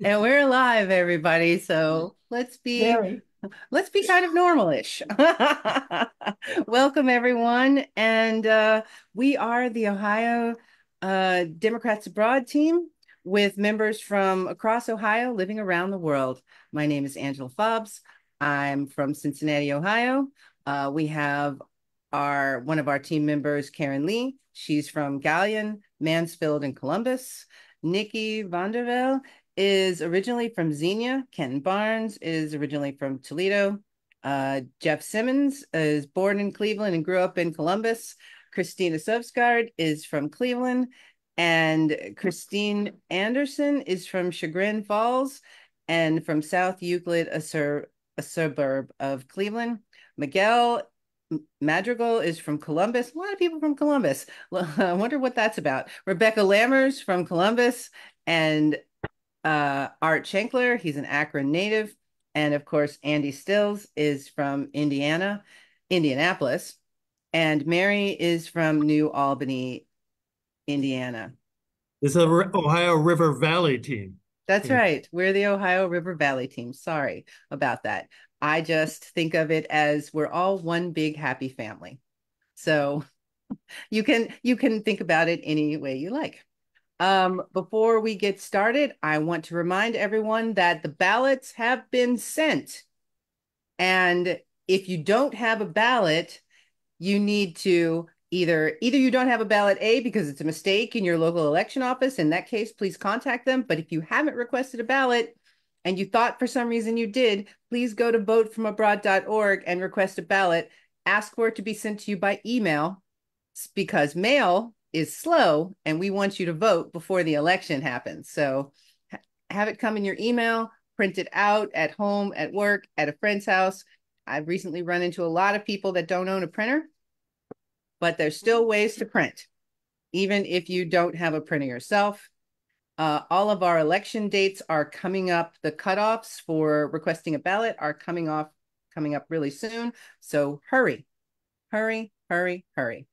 And we're live, everybody. So Very. let's be kind of normalish. Welcome, everyone. And we are the Ohio Democrats Abroad team with members from across Ohio living around the world. My name is Angela Fobbs. I'm from Cincinnati, Ohio. We have our one of our team members, Karen Lee. She's from Galion, Mansfield, and Columbus. Nikki Vandervelde is originally from Xenia. Kenton Barnes is originally from Toledo. Jeff Simmons is born in Cleveland and grew up in Columbus. Christina Subsgaard is from Cleveland. And Christine Anderson is from Chagrin Falls and from South Euclid, a suburb of Cleveland. Miguel Madrigal is from Columbus. A lot of people from Columbus. I wonder what that's about. Rebecca Lammers from Columbus and Art Schenkler, he's an Akron native. And of course, Andy Stills is from Indianapolis. And Mary is from New Albany, Indiana. It's a Ohio River Valley team. That's right. We're the Ohio River Valley team. Sorry about that. I just think of it as we're all one big happy family. So you can think about it any way you like. Before we get started, I want to remind everyone that the ballots have been sent. And if you don't have a ballot, you need to either you don't have a ballot A because it's a mistake in your local election office. In that case, please contact them. But if you haven't requested a ballot and you thought for some reason you did, please go to votefromabroad.org and request a ballot. Ask for it to be sent to you by email because mail is slow and we want you to vote before the election happens. So have it come in your email, print it out at home, at work, at a friend's house. I've recently run into a lot of people that don't own a printer, but there's still ways to print, even if you don't have a printer yourself. All of our election dates are coming up. The cutoffs for requesting a ballot are coming up really soon. So hurry, hurry, hurry, hurry.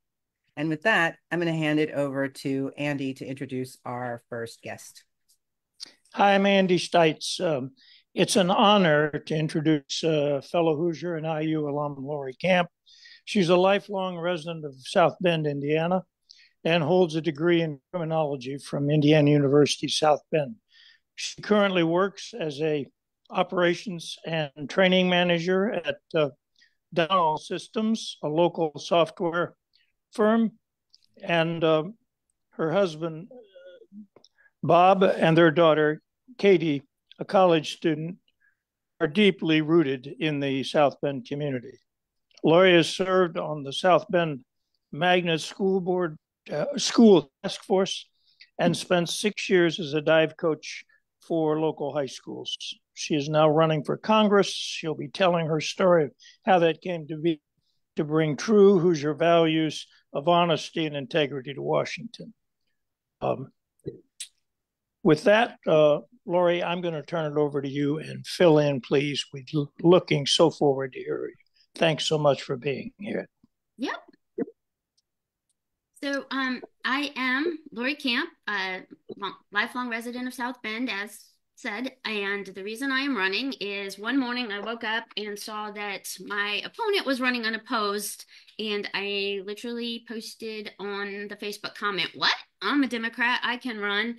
And with that, I'm going to hand it over to Andy to introduce our first guest. Hi, I'm Andy Stites. It's an honor to introduce fellow Hoosier and IU alum Lori Camp. She's a lifelong resident of South Bend, Indiana, and holds a degree in criminology from Indiana University, South Bend. She currently works as a operations and training manager at Downall Systems, a local software firm, and her husband Bob and their daughter, Katie, a college student, are deeply rooted in the South Bend community. Lori has served on the South Bend Magnet School Task Force and spent 6 years as a dive coach for local high schools. She is now running for Congress. She'll be telling her story of how that came to be to bring true Hoosier values of honesty and integrity to Washington. With that, Lori, I'm going to turn it over to you and fill in, please. We're looking so forward to hearing you. Thanks so much for being here. Yep. So I am Lori Camp, a lifelong resident of South Bend, as said. And the reason I am running is one morning I woke up and saw that my opponent was running unopposed. And I literally posted on the Facebook comment, "What? I'm a Democrat. I can run."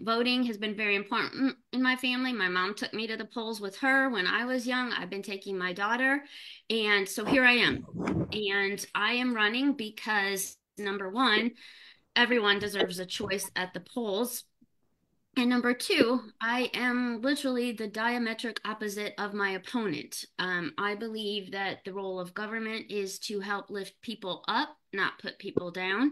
Voting has been very important in my family. My mom took me to the polls with her when I was young. I've been taking my daughter. And so here I am. And I am running because number one, everyone deserves a choice at the polls. And number two, I am literally the diametric opposite of my opponent. I believe that the role of government is to help lift people up, not put people down.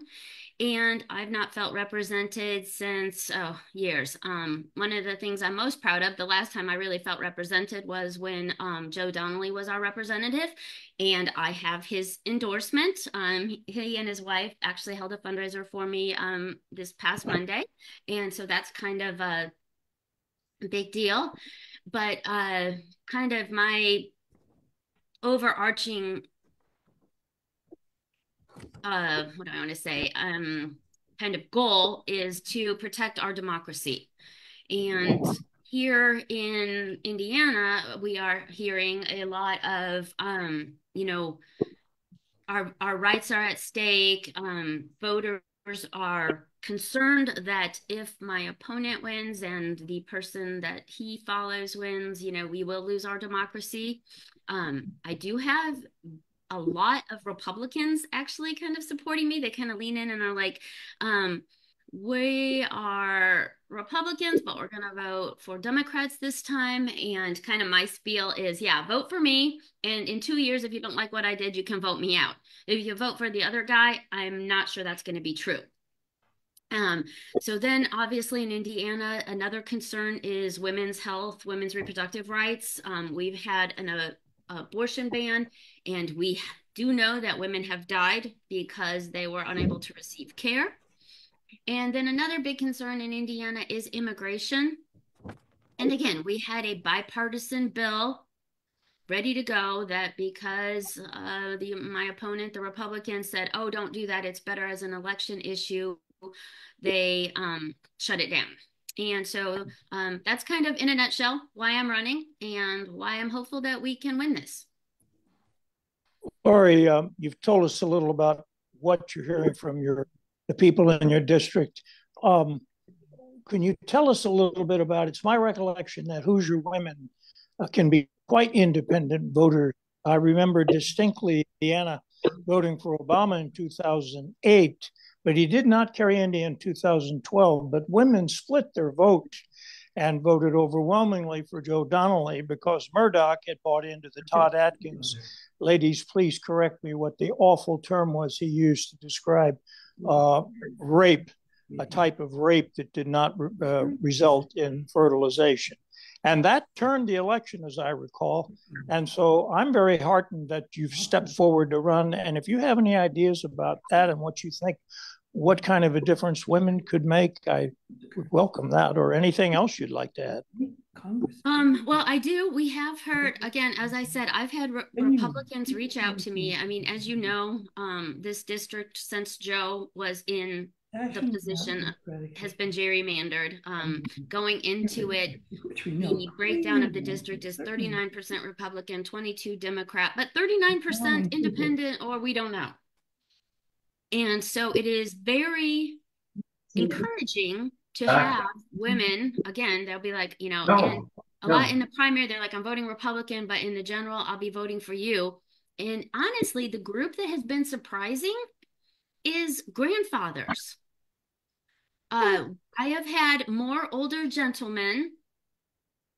And I've not felt represented since years. One of the things I'm most proud of, the last time I really felt represented was when Joe Donnelly was our representative, and I have his endorsement. He and his wife actually held a fundraiser for me this past Monday, and so that's kind of a big deal. But kind of my overarching what do I want to say? Kind of goal is to protect our democracy. And here in Indiana, we are hearing a lot of, our rights are at stake. Voters are concerned that if my opponent wins and the person that he follows wins, we will lose our democracy. I do have a lot of Republicans actually kind of supporting me. They kind of lean in and are like, we are Republicans, but we're going to vote for Democrats this time. And kind of my spiel is, yeah, vote for me. And in 2 years, if you don't like what I did, you can vote me out. If you vote for the other guy, I'm not sure that's going to be true. So then obviously in Indiana, another concern is women's health, women's reproductive rights. We've had an abortion ban, and we do know that women have died because they were unable to receive care. And then another big concern in Indiana is immigration. And again, we had a bipartisan bill ready to go that because my opponent, the Republican, said, oh, don't do that. It's better as an election issue. They shut it down. And so that's kind of in a nutshell why I'm running and why I'm hopeful that we can win this. Lori, you've told us a little about what you're hearing from the people in your district. Can you tell us a little bit about, it's my recollection that Hoosier women can be quite independent voters. I remember distinctly Indiana voting for Obama in 2008, but he did not carry India in 2012. But women split their vote and voted overwhelmingly for Joe Donnelly because Murdoch had bought into the Todd Atkins. Ladies, please correct me what the awful term was he used to describe rape, a type of rape that did not result in fertilization. And that turned the election, as I recall. And so I'm very heartened that you've stepped forward to run. And if you have any ideas about that and what you think, what kind of a difference women could make, I would welcome that, or anything else you'd like to add. Well, I do. We have heard, again, as I said, I've had Republicans reach out to me. I mean, as you know, this district, since Joe was in the position, has been gerrymandered. Going into it, the breakdown of the district is 39% Republican, 22 Democrat, but 39% independent, or we don't know. And so it is very encouraging to have women, again, they'll be like, and a lot in the primary, they're like, I'm voting Republican, but in the general, I'll be voting for you. And honestly, the group that has been surprising is grandfathers. I have had more older gentlemen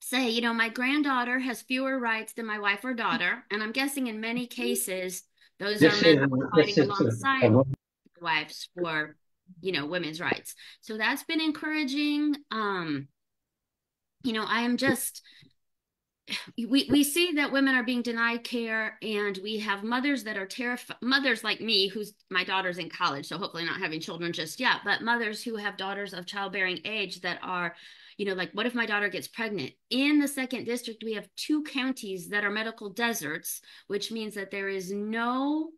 say, my granddaughter has fewer rights than my wife or daughter. And I'm guessing in many cases, those are men fighting alongside wives for, women's rights. So that's been encouraging. I am just, we see that women are being denied care, and we have mothers that are terrified, mothers like me, who's my daughter's in college, so hopefully not having children just yet, but mothers who have daughters of childbearing age that are, like, what if my daughter gets pregnant? In the 2nd district, we have 2 counties that are medical deserts, which means that there is no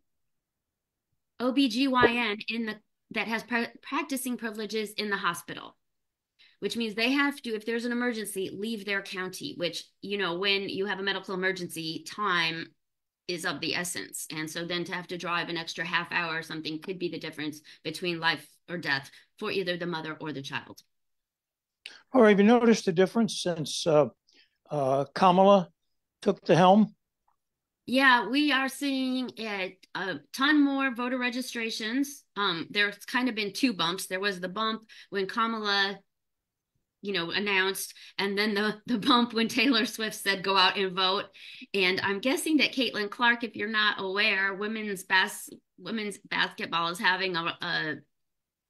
OBGYN that has practicing privileges in the hospital, which means they have to, if there's an emergency, leave their county, which, when you have a medical emergency, time is of the essence. And so then to have to drive an extra half hour or something could be the difference between life or death for either the mother or the child. Or have you noticed the difference since Kamala took the helm? Yeah, we are seeing a ton more voter registrations. There's kind of been 2 bumps. There was the bump when Kamala, announced, and then the bump when Taylor Swift said go out and vote. And I'm guessing that Caitlin Clark, if you're not aware, women's basketball is having a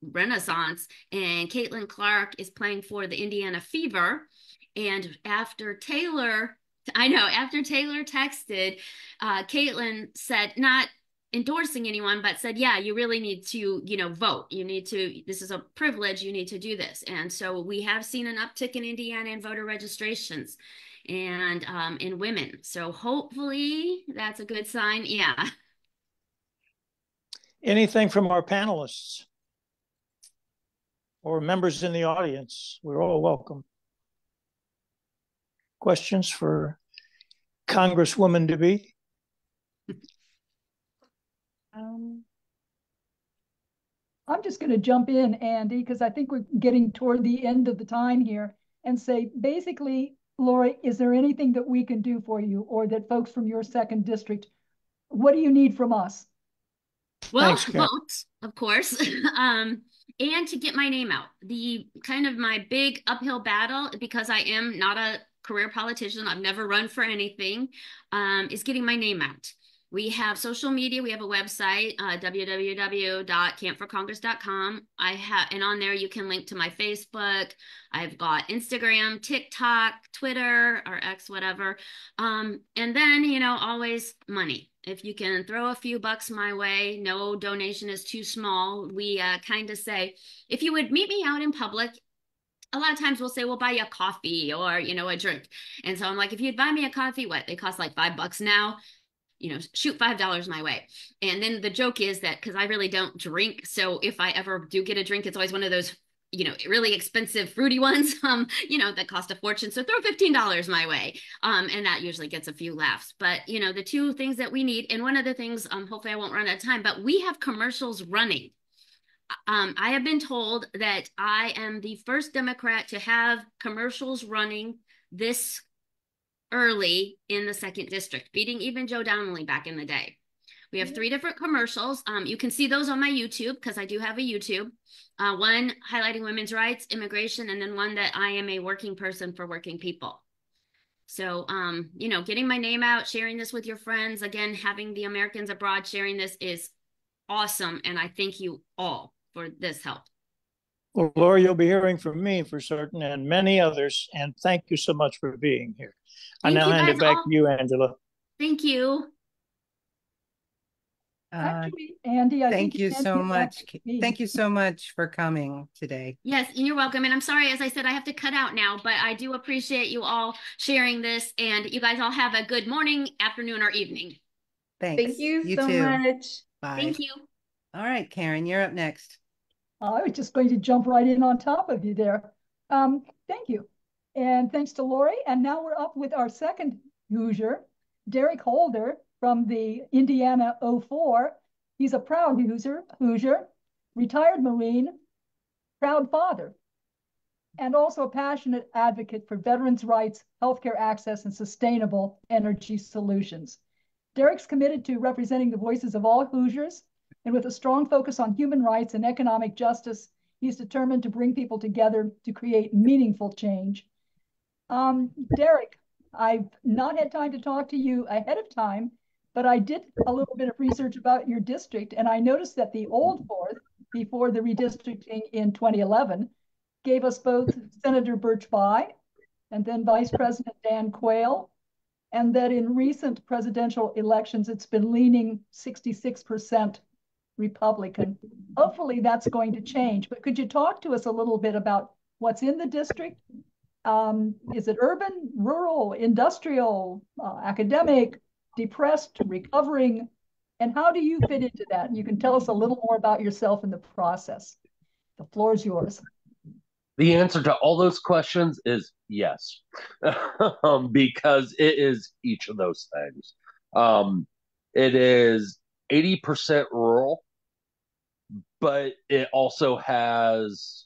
renaissance, and Caitlin Clark is playing for the Indiana Fever. And after Taylor texted, Caitlin said, not endorsing anyone, but said, yeah, you really need to, vote. You need to, this is a privilege. You need to do this. And so we have seen an uptick in Indiana in voter registrations and in women. So hopefully that's a good sign. Yeah. Anything from our panelists or members in the audience? We're all welcome. questions for Congresswoman to be? I'm just going to jump in, Andy, because I think we're getting toward the end of the time here, and say, basically, Lori, is there anything that we can do for you, or that folks from your second district, what do you need from us? Well, Thanks, Karen. votes, of course, and to get my name out. The kind of my big uphill battle, because I am not a career politician, I've never run for anything, is getting my name out. We have social media. We have a website, www.campforcongress.com. And on there you can link to my Facebook. I've got Instagram, TikTok, Twitter, or X, whatever. And then, always money. If you can throw a few bucks my way, no donation is too small. We kind of say, if you would meet me out in public, a lot of times we'll say, we'll buy you a coffee or, a drink. And so I'm like, if you'd buy me a coffee, what? They cost like $5 now. Shoot $5 my way. And then the joke is that, because I really don't drink, so if I ever do get a drink, it's always one of those, really expensive fruity ones, that cost a fortune. So throw $15 my way. And that usually gets a few laughs. But, the two things that we need, and one of the things, hopefully I won't run out of time, but we have commercials running. I have been told that I am the first Democrat to have commercials running this early in the second district, beating even Joe Donnelly back in the day. We have 3 different commercials. You can see those on my YouTube, because I do have a YouTube. One highlighting women's rights, immigration, and then one that I am a working person for working people. So, getting my name out, sharing this with your friends, again, having the Americans abroad sharing this is awesome. And I thank you all for this help. Well, Laura, you'll be hearing from me for certain, and many others. And thank you so much for being here. I now hand it back to you, Angela. Thank you. Actually, Andy, I thank you so much. Thank you so much for coming today. Yes, and you're welcome. And I'm sorry, as I said, I have to cut out now, but I do appreciate you all sharing this. And you guys all have a good morning, afternoon, or evening. Thanks. Thank you so much. Bye. Thank you. All right, Karen, you're up next. I was just going to jump right in on top of you there. Thank you. And thanks to Lori. And now we're up with our second Hoosier, Derrick Holder from the Indiana 04. He's a proud Hoosier, retired Marine, proud father, and also a passionate advocate for veterans' rights, healthcare access, and sustainable energy solutions. Derrick's committed to representing the voices of all Hoosiers, and with a strong focus on human rights and economic justice, he's determined to bring people together to create meaningful change. Derrick, I've not had time to talk to you ahead of time, but I did a little bit of research about your district, and I noticed that the old fourth, before the redistricting in 2011, gave us both Senator Birch Bayh and then Vice President Dan Quayle, and that in recent presidential elections, it's been leaning 66% Republican. Hopefully that's going to change, but could you talk to us a little bit about what's in the district? Is it urban, rural, industrial, academic, depressed, recovering? And how do you fit into that? And you can tell us a little more about yourself in the process. The floor is yours. The answer to all those questions is yes, because it is each of those things. It is 80% rural, but it also has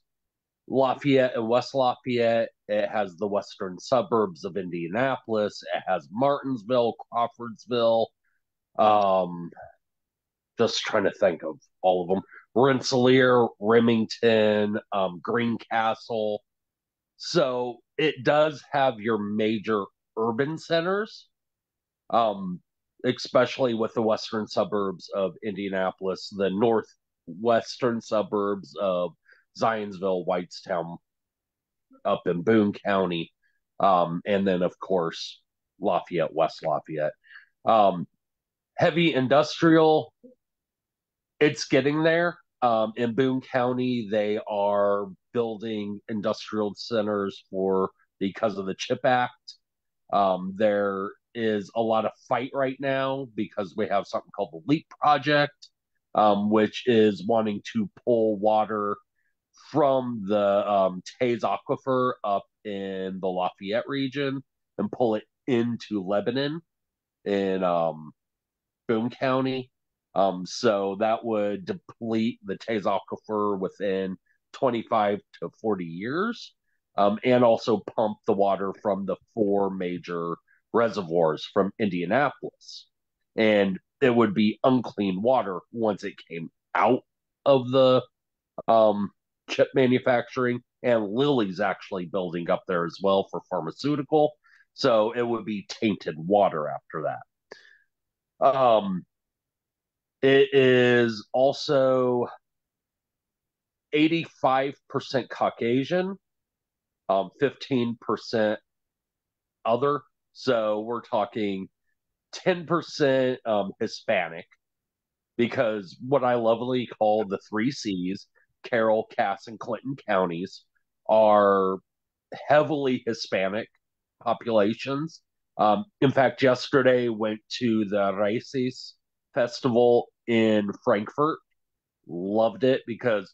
Lafayette and West Lafayette. It has the western suburbs of Indianapolis. It has Martinsville, Crawfordsville. Just trying to think of all of them. Rensselaer, Remington, Greencastle. So it does have your major urban centers, especially with the western suburbs of Indianapolis, the northwestern suburbs of Zionsville, Whitestown, up in Boone County, and then, of course, Lafayette, West Lafayette. Heavy industrial, it's getting there. In Boone County, they are building industrial centers because of the CHIP Act. There is a lot of fight right now because we have something called the LEAP project, which is wanting to pull water from the Taze Aquifer up in the Lafayette region and pull it into Lebanon in Boone County. So that would deplete the Taze Aquifer within 25 to 40 years, and also pump the water from the four major reservoirs from Indianapolis. And it would be unclean water once it came out of the chip manufacturing. And Lilly's actually building up there as well for pharmaceutical. So it would be tainted water after that. It is also 85% Caucasian, 15% other. So we're talking 10% Hispanic, because what I lovely call the three C's, Carroll, Cass, and Clinton counties, are heavily Hispanic populations. In fact, yesterday went to the Races Festival in Frankfurt. Loved it because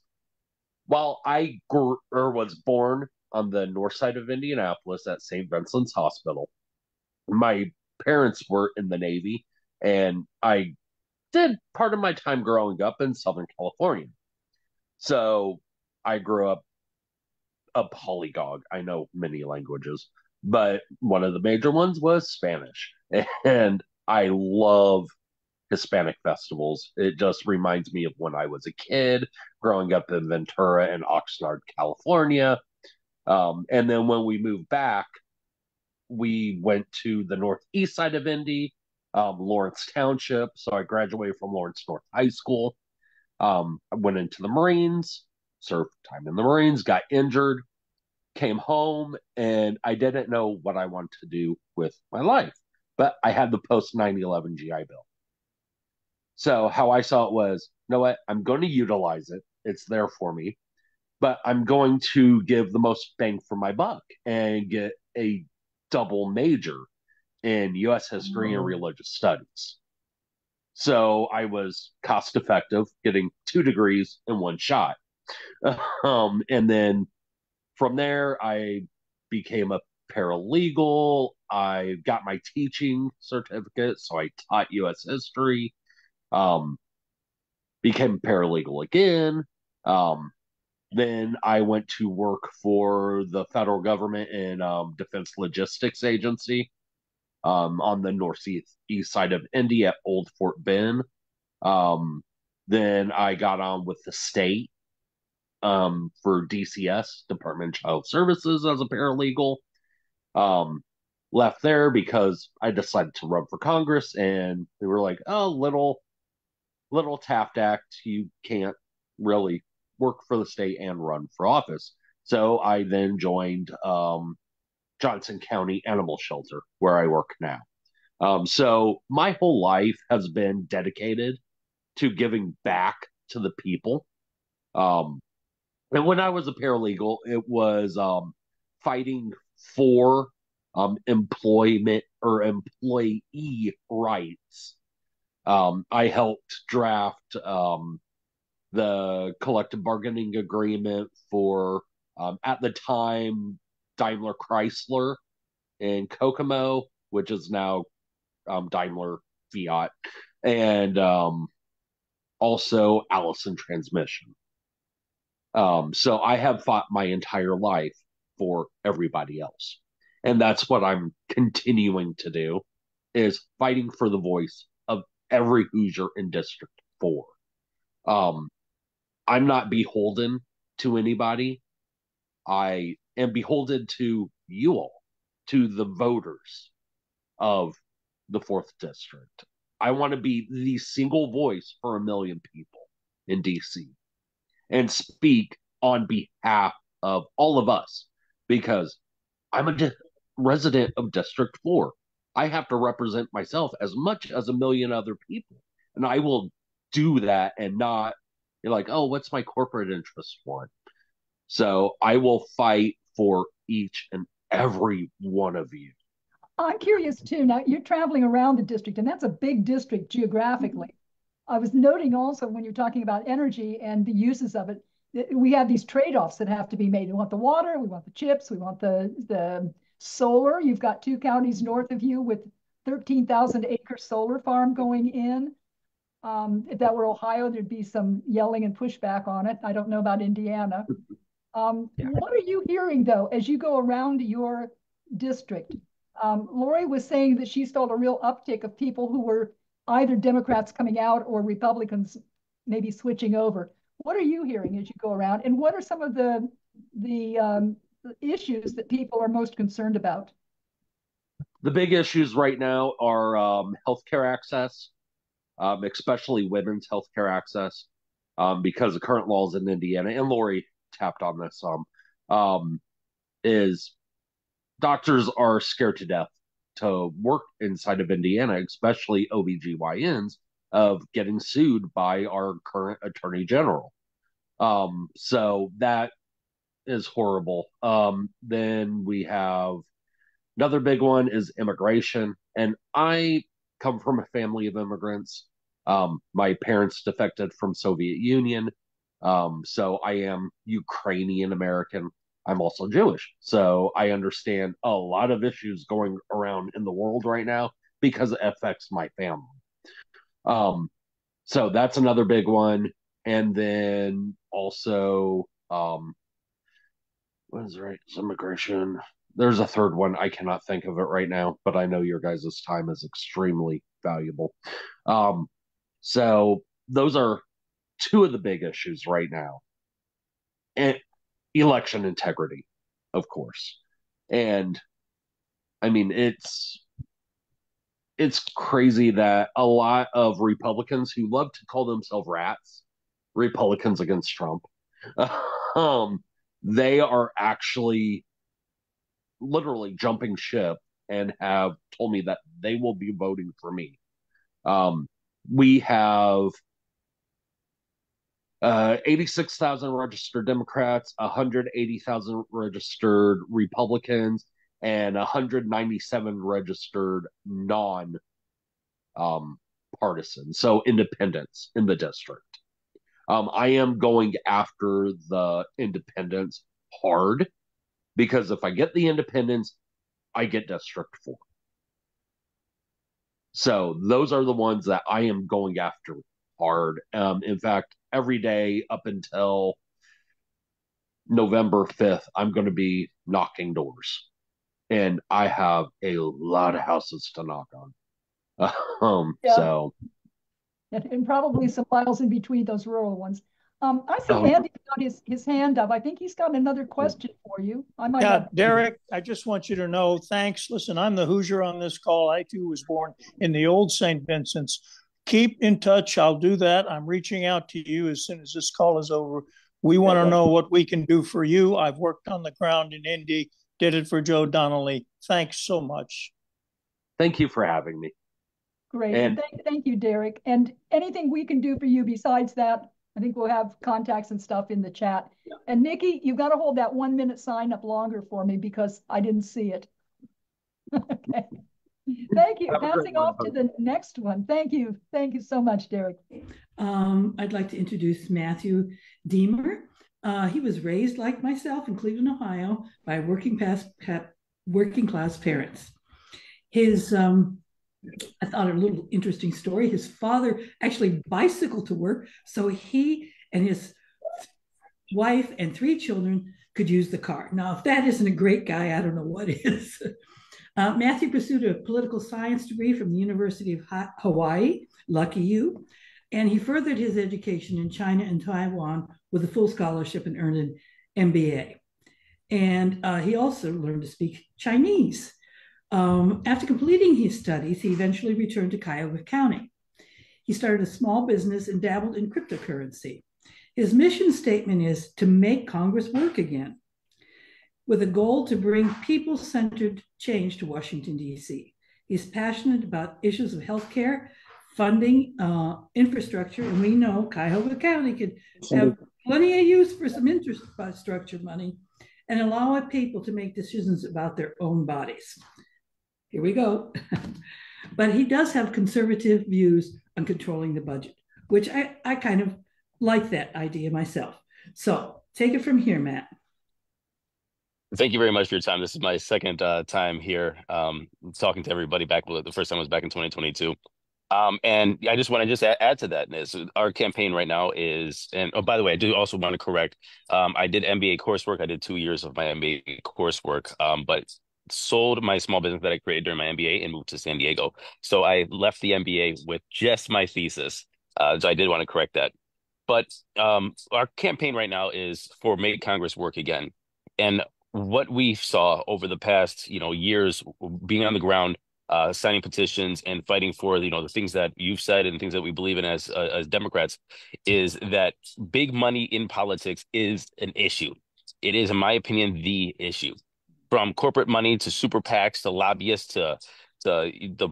while I was born on the north side of Indianapolis at St. Vincent's Hospital, my parents were in the Navy, and I did part of my time growing up in Southern California. So I grew up a polyglot. I know many languages, but one of the major ones was Spanish. And I love Hispanic festivals. It just reminds me of when I was a kid growing up in Ventura and Oxnard, California. And then when we moved back, we went to the northeast side of Indy, Lawrence Township. So I graduated from Lawrence North High School. I went into the Marines, served time in the Marines, got injured, came home, and I didn't know what I wanted to do with my life. But I had the post 9/11 GI Bill. So how I saw it was, you know what? I'm going to utilize it. It's there for me, but I'm going to give the most bang for my buck and get a double major in U.S. history and religious studies. So I was cost effective, getting 2 degrees in one shot. And then from there, I became a paralegal. I got my teaching certificate, so I taught U.S. history. Um, Became paralegal again. Then I went to work for the federal government in Defense Logistics Agency on the northeast east side of Indy at Old Fort Ben. Then I got on with the state for DCS, Department of Child Services, as a paralegal. Left there because I decided to run for Congress, and they were like, "Oh, little Taft Act, you can't really work for the state and run for office." So I then joined Johnson County Animal Shelter, where I work now. So my whole life has been dedicated to giving back to the people. And when I was a paralegal, it was fighting for employment or employee rights. I helped draft the collective bargaining agreement for, at the time, Daimler Chrysler in Kokomo, which is now Daimler Fiat, and also Allison Transmission. So I have fought my entire life for everybody else. And that's what I'm continuing to do, is fighting for the voice of every Hoosier in District 4. I'm not beholden to anybody. I am beholden to you all, to the voters of the 4th District. I want to be the single voice for 1 million people in DC and speak on behalf of all of us, because I'm a resident of District 4. I have to represent myself as much as 1 million other people. And I will do that and not, you're like, oh, what's my corporate interest for? So I will fight for each and every one of you. I'm curious too. Now you're traveling around the district, and that's a big district geographically. I was noting also when you're talking about energy and the uses of it, we have these trade-offs that have to be made. We want the water, we want the chips, we want the solar. You've got 2 counties north of you with 13,000 acre solar farm going in. If that were Ohio, there'd be some yelling and pushback on it. I don't know about Indiana. What are you hearing, though, as you go around your district? Lori was saying that she felt a real uptick of people who were either Democrats coming out or Republicans maybe switching over. What are you hearing as you go around? And what are some of the issues that people are most concerned about? The big issues right now are healthcare access, especially women's healthcare access, because the current laws in Indiana, and Lori tapped on this is doctors are scared to death to work inside of Indiana, especially OBGYNs, of getting sued by our current attorney general. So that is horrible. Then we have another big one is immigration. And I come from a family of immigrants. My parents defected from Soviet Union. So I am Ukrainian American. I'm also Jewish. So I understand a lot of issues going around in the world right now because it affects my family. So that's another big one. And then also, what is right? It's immigration. There's a third one. I cannot think of it right now, but I know your guys' time is extremely valuable. So those are two of the big issues right now. And election integrity, of course. And I mean, it's crazy that a lot of Republicans who love to call themselves rats, Republicans against Trump, they are actually literally jumping ship and have told me that they will be voting for me. We have 86,000 registered Democrats, 180,000 registered Republicans, and 197 registered non partisan, so independents in the district. I am going after the independents hard because if I get the independents, I get District 4. So those are the ones that I am going after hard. In fact, every day up until November 5th, I'm going to be knocking doors. And I have a lot of houses to knock on. Yeah. So. And probably some miles in between those rural ones. I see Andy's got his hand up. I think he's got another question for you. Derrick, I just want you to know, thanks. Listen, I'm the Hoosier on this call. I too was born in the old St. Vincent's. Keep in touch. I'll do that. I'm reaching out to you as soon as this call is over. We want to know what we can do for you. I've worked on the ground in Indy, did it for Joe Donnelly. Thanks so much. Thank you for having me. Great. And thank you, Derrick. And anything we can do for you besides that, I think we'll have contacts and stuff in the chat. Yeah. And Nikki, you've got to hold that 1 minute sign up longer for me because I didn't see it. Okay. Thank you. Passing off to the next one. Thank you. Thank you so much, Derrick. I'd like to introduce Matthew Diemer. He was raised like myself in Cleveland, Ohio by working class parents. His I thought a little interesting story. His father actually bicycled to work, so he and his wife and 3 children could use the car. Now, if that isn't a great guy, I don't know what is. Matthew pursued a political science degree from the University of Hawaii, lucky you, and he furthered his education in China and Taiwan with a full scholarship and earned an MBA. And he also learned to speak Chinese. After completing his studies, he eventually returned to Cuyahoga County. He started a small business and dabbled in cryptocurrency. His mission statement is to make Congress work again, with a goal to bring people-centered change to Washington, D.C. He's passionate about issues of healthcare, funding, infrastructure, and we know Cuyahoga County could have plenty of use for some infrastructure money and allow people to make decisions about their own bodies. Here we go. But he does have conservative views on controlling the budget, which I kind of like that idea myself. So take it from here, Matt. Thank you very much for your time. This is my second time here talking to everybody back. The first time was back in 2022. And I just want to just add to that. Is our campaign right now is, and oh, by the way, I do also want to correct. I did MBA coursework. I did 2 years of my MBA coursework, but sold my small business that I created during my MBA and moved to San Diego. So I left the MBA with just my thesis. So I did want to correct that. But our campaign right now is for Make Congress Work Again. And what we saw over the past, years being on the ground, signing petitions and fighting for, the things that you've said and things that we believe in as Democrats, is that big money in politics is an issue. It is, in my opinion, the issue. From corporate money to super PACs to lobbyists to the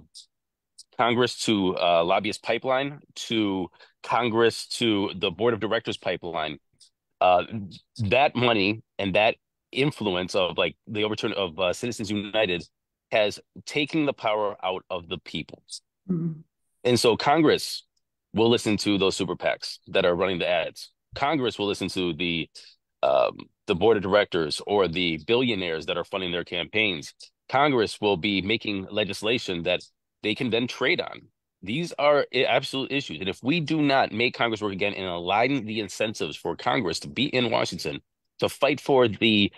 Congress to lobbyist pipeline to Congress to the board of directors pipeline. Uh, that money and that influence of like the overturn of Citizens United has taken the power out of the people. Mhm. And so Congress will listen to those super PACs that are running the ads. Congress will listen to the board of directors or the billionaires that are funding their campaigns. Congress will be making legislation that they can then trade on. These are absolute issues. And if we do not make Congress work again and align the incentives for Congress to be in Washington to fight for the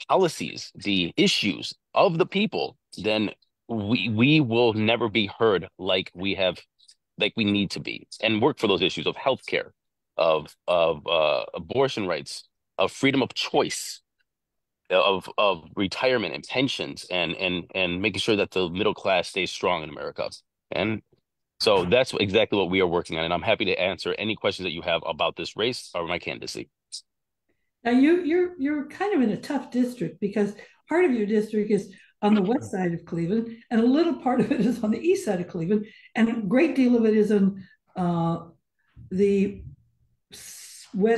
policies, the issues of the people, then we will never be heard like we need to be, and work for those issues of healthcare, of abortion rights, of freedom of choice, of retirement and pensions, and making sure that the middle class stays strong in America. And so that's exactly what we are working on. And I'm happy to answer any questions that you have about this race or my candidacy. Now you're kind of in a tough district because part of your district is on the west side of Cleveland, and a little part of it is on the east side of Cleveland, and a great deal of it is on the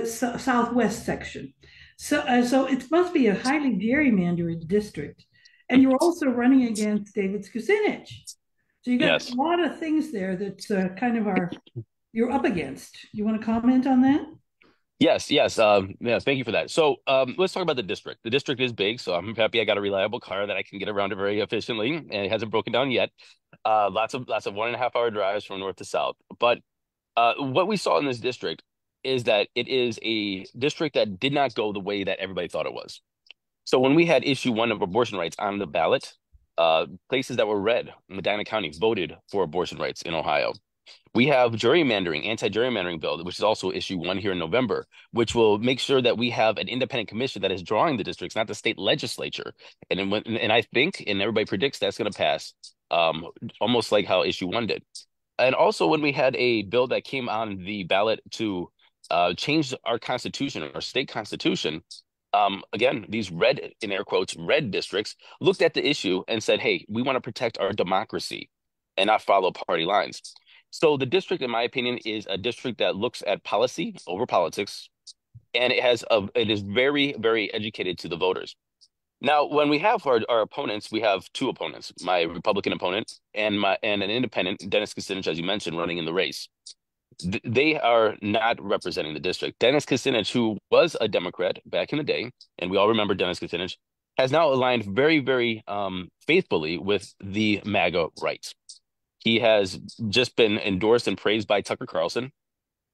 southwest section. So it must be a highly gerrymandered district, and you're also running against David Kucinich. So you got Yes. a lot of things there that kind of you're up against. You want to comment on that? Yes, yes. Yeah, thank you for that. So let's talk about the district. The district is big, so I'm happy I got a reliable car that I can get around it very efficiently, and it hasn't broken down yet. Lots of 1.5 hour drives from north to south. But what we saw in this district is that it is a district that did not go the way that everybody thought it was. So when we had issue 1 of abortion rights on the ballot, places that were red, Medina County, voted for abortion rights in Ohio. We have gerrymandering, anti-gerrymandering bill, which is also issue 1 here in November, which will make sure that we have an independent commission that is drawing the districts, not the state legislature. And I think, and everybody predicts that's going to pass, almost like how issue 1 did. And also when we had a bill that came on the ballot to change our constitution, our state constitution, again, these red, in air quotes, red districts looked at the issue and said, hey, we want to protect our democracy and not follow party lines. So the district, in my opinion, is a district that looks at policy over politics, and it is very, very educated to the voters. Now, when we have our opponents, we have 2 opponents: my Republican opponent and an independent, Dennis Kucinich, as you mentioned, running in the race. They are not representing the district. Dennis Kucinich, who was a Democrat back in the day, and we all remember Dennis Kucinich, has now aligned very, very faithfully with the MAGA right. He has just been endorsed and praised by Tucker Carlson.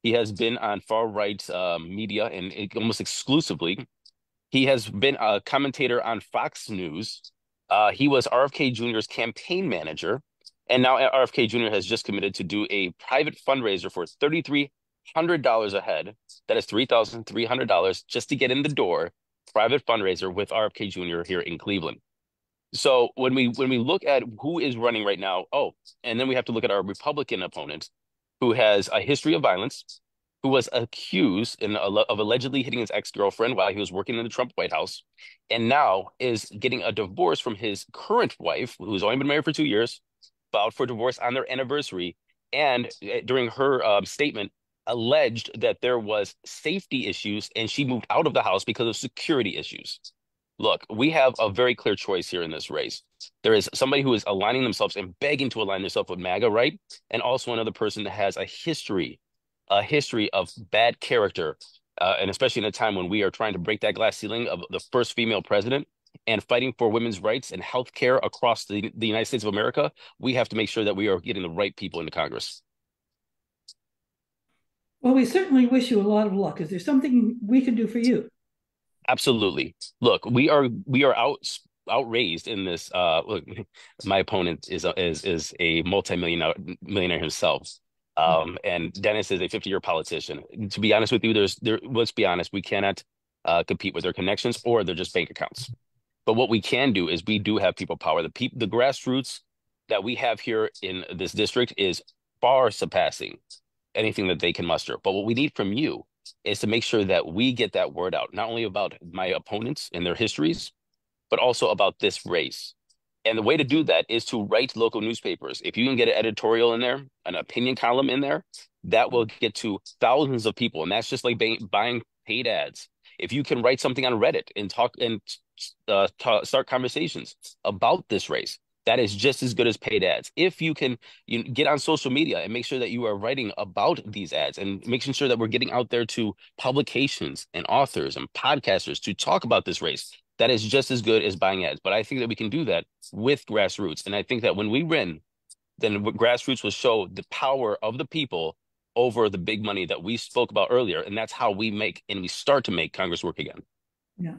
He has been on far right media and almost exclusively. He has been a commentator on Fox News. He was RFK Jr.'s campaign manager. And now RFK Jr. has just committed to do a private fundraiser for $3,300 a head. That is $3,300 just to get in the door. Private fundraiser with RFK Jr. here in Cleveland. So when we look at who is running right now, and then we have to look at our Republican opponent, who has a history of violence, who was accused of allegedly hitting his ex-girlfriend while he was working in the Trump White House, and now is getting a divorce from his current wife, who's only been married for 2 years, filed for divorce on their anniversary, and during her statement, alleged that there was safety issues and she moved out of the house because of security issues. Look, we have a very clear choice here in this race. There is somebody who is aligning themselves and begging to align themselves with MAGA, right? And also another person that has a history of bad character and especially in a time when we are trying to break that glass ceiling of the first female president and fighting for women's rights and health care across the United States of America, we have to make sure that we are getting the right people into Congress. Well, we certainly wish you a lot of luck. Is there something we can do for you? Absolutely. Look, we are outraised in this. Look, my opponent is a millionaire himself. And Dennis is a 50-year politician. To be honest with you, let's be honest, we cannot compete with their connections or they're just bank accounts. But what we can do is we do have people power. The grassroots that we have here in this district is far surpassing anything that they can muster. But what we need from you is to make sure that we get that word out, not only about my opponents and their histories, but also about this race. And the way to do that is to write local newspapers. If you can get an editorial in there, an opinion column in there, that will get to thousands of people. And that's just like buying paid ads. If you can write something on Reddit and start conversations about this race, that is just as good as paid ads. If you can get on social media and make sure that you are writing about these ads and making sure that we're getting out there to publications and authors and podcasters to talk about this race, that is just as good as buying ads. But I think that we can do that with grassroots. And I think that when we win, then grassroots will show the power of the people over the big money that we spoke about earlier. And that's how we start to make Congress work again. Yeah.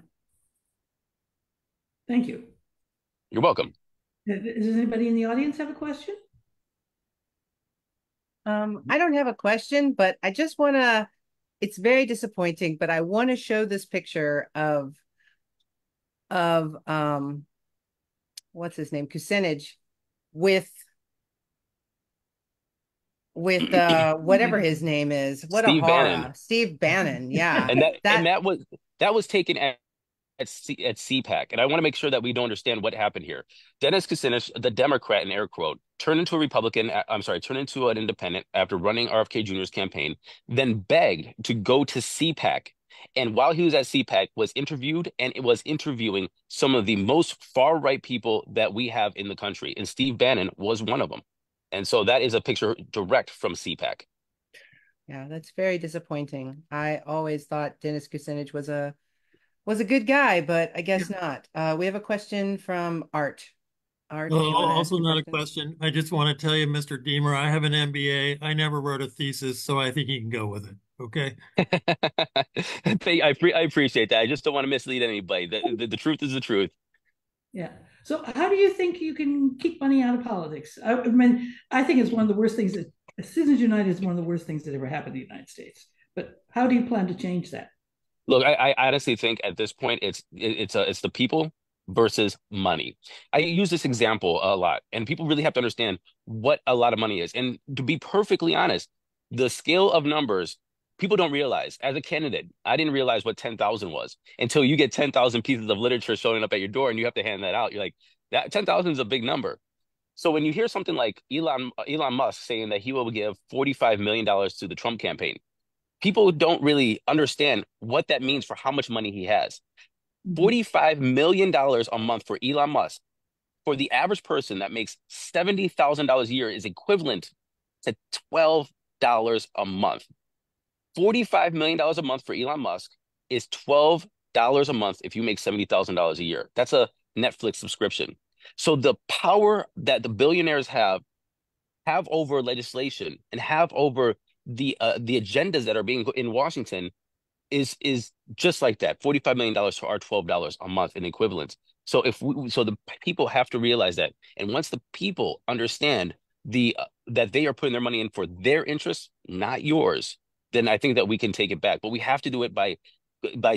Thank you. You're welcome. Does anybody in the audience have a question? I don't have a question, but I just want to, it's very disappointing, but I want to show this picture of what's his name? Kucinich with whatever his name is. What Steve a horror. Bannon. Steve Bannon. Yeah. And that was taken at CPAC. And I want to make sure that we don't understand what happened here. Dennis Kucinich, the Democrat in air quote, turned into an independent after running RFK Jr.'s campaign, then begged to go to CPAC. And while he was at CPAC, was interviewed, and it was interviewing some of the most far-right people that we have in the country. And Steve Bannon was one of them. And so that is a picture direct from CPAC. Yeah, that's very disappointing. I always thought Dennis Kucinich was a good guy, but I guess not. We have a question from Art. Art, do you want to ask Also a not a question? question. I just want to tell you, Mr. Diemer, I have an MBA. I never wrote a thesis, so I think you can go with it. Okay. I appreciate that. I just don't want to mislead anybody. The truth is the truth. Yeah. So how do you think you can keep money out of politics? I mean, I think it's one of the worst things that Citizens United is one of the worst things that ever happened in the United States. But how do you plan to change that? Look, I honestly think at this point it's the people versus money. I use this example a lot, and people really have to understand what a lot of money is. And to be perfectly honest, the scale of numbers, people don't realize. As a candidate, I didn't realize what 10,000 was until you get 10,000 pieces of literature showing up at your door and you have to hand that out. You're like, that 10,000 is a big number. So when you hear something like Elon Musk saying that he will give $45 million to the Trump campaign, people don't really understand what that means for how much money he has. $45 million a month for Elon Musk, for the average person that makes $70,000 a year, is equivalent to $12 a month. $45 million a month for Elon Musk is $12 a month if you make $70,000 a year. That's a Netflix subscription. So the power that the billionaires have over legislation and have over the agendas that are being in Washington is just like that. $45 million to our $12 a month in equivalent. So the people have to realize that. And once the people understand that they are putting their money in for their interests, not yours, then I think that we can take it back. But we have to do it by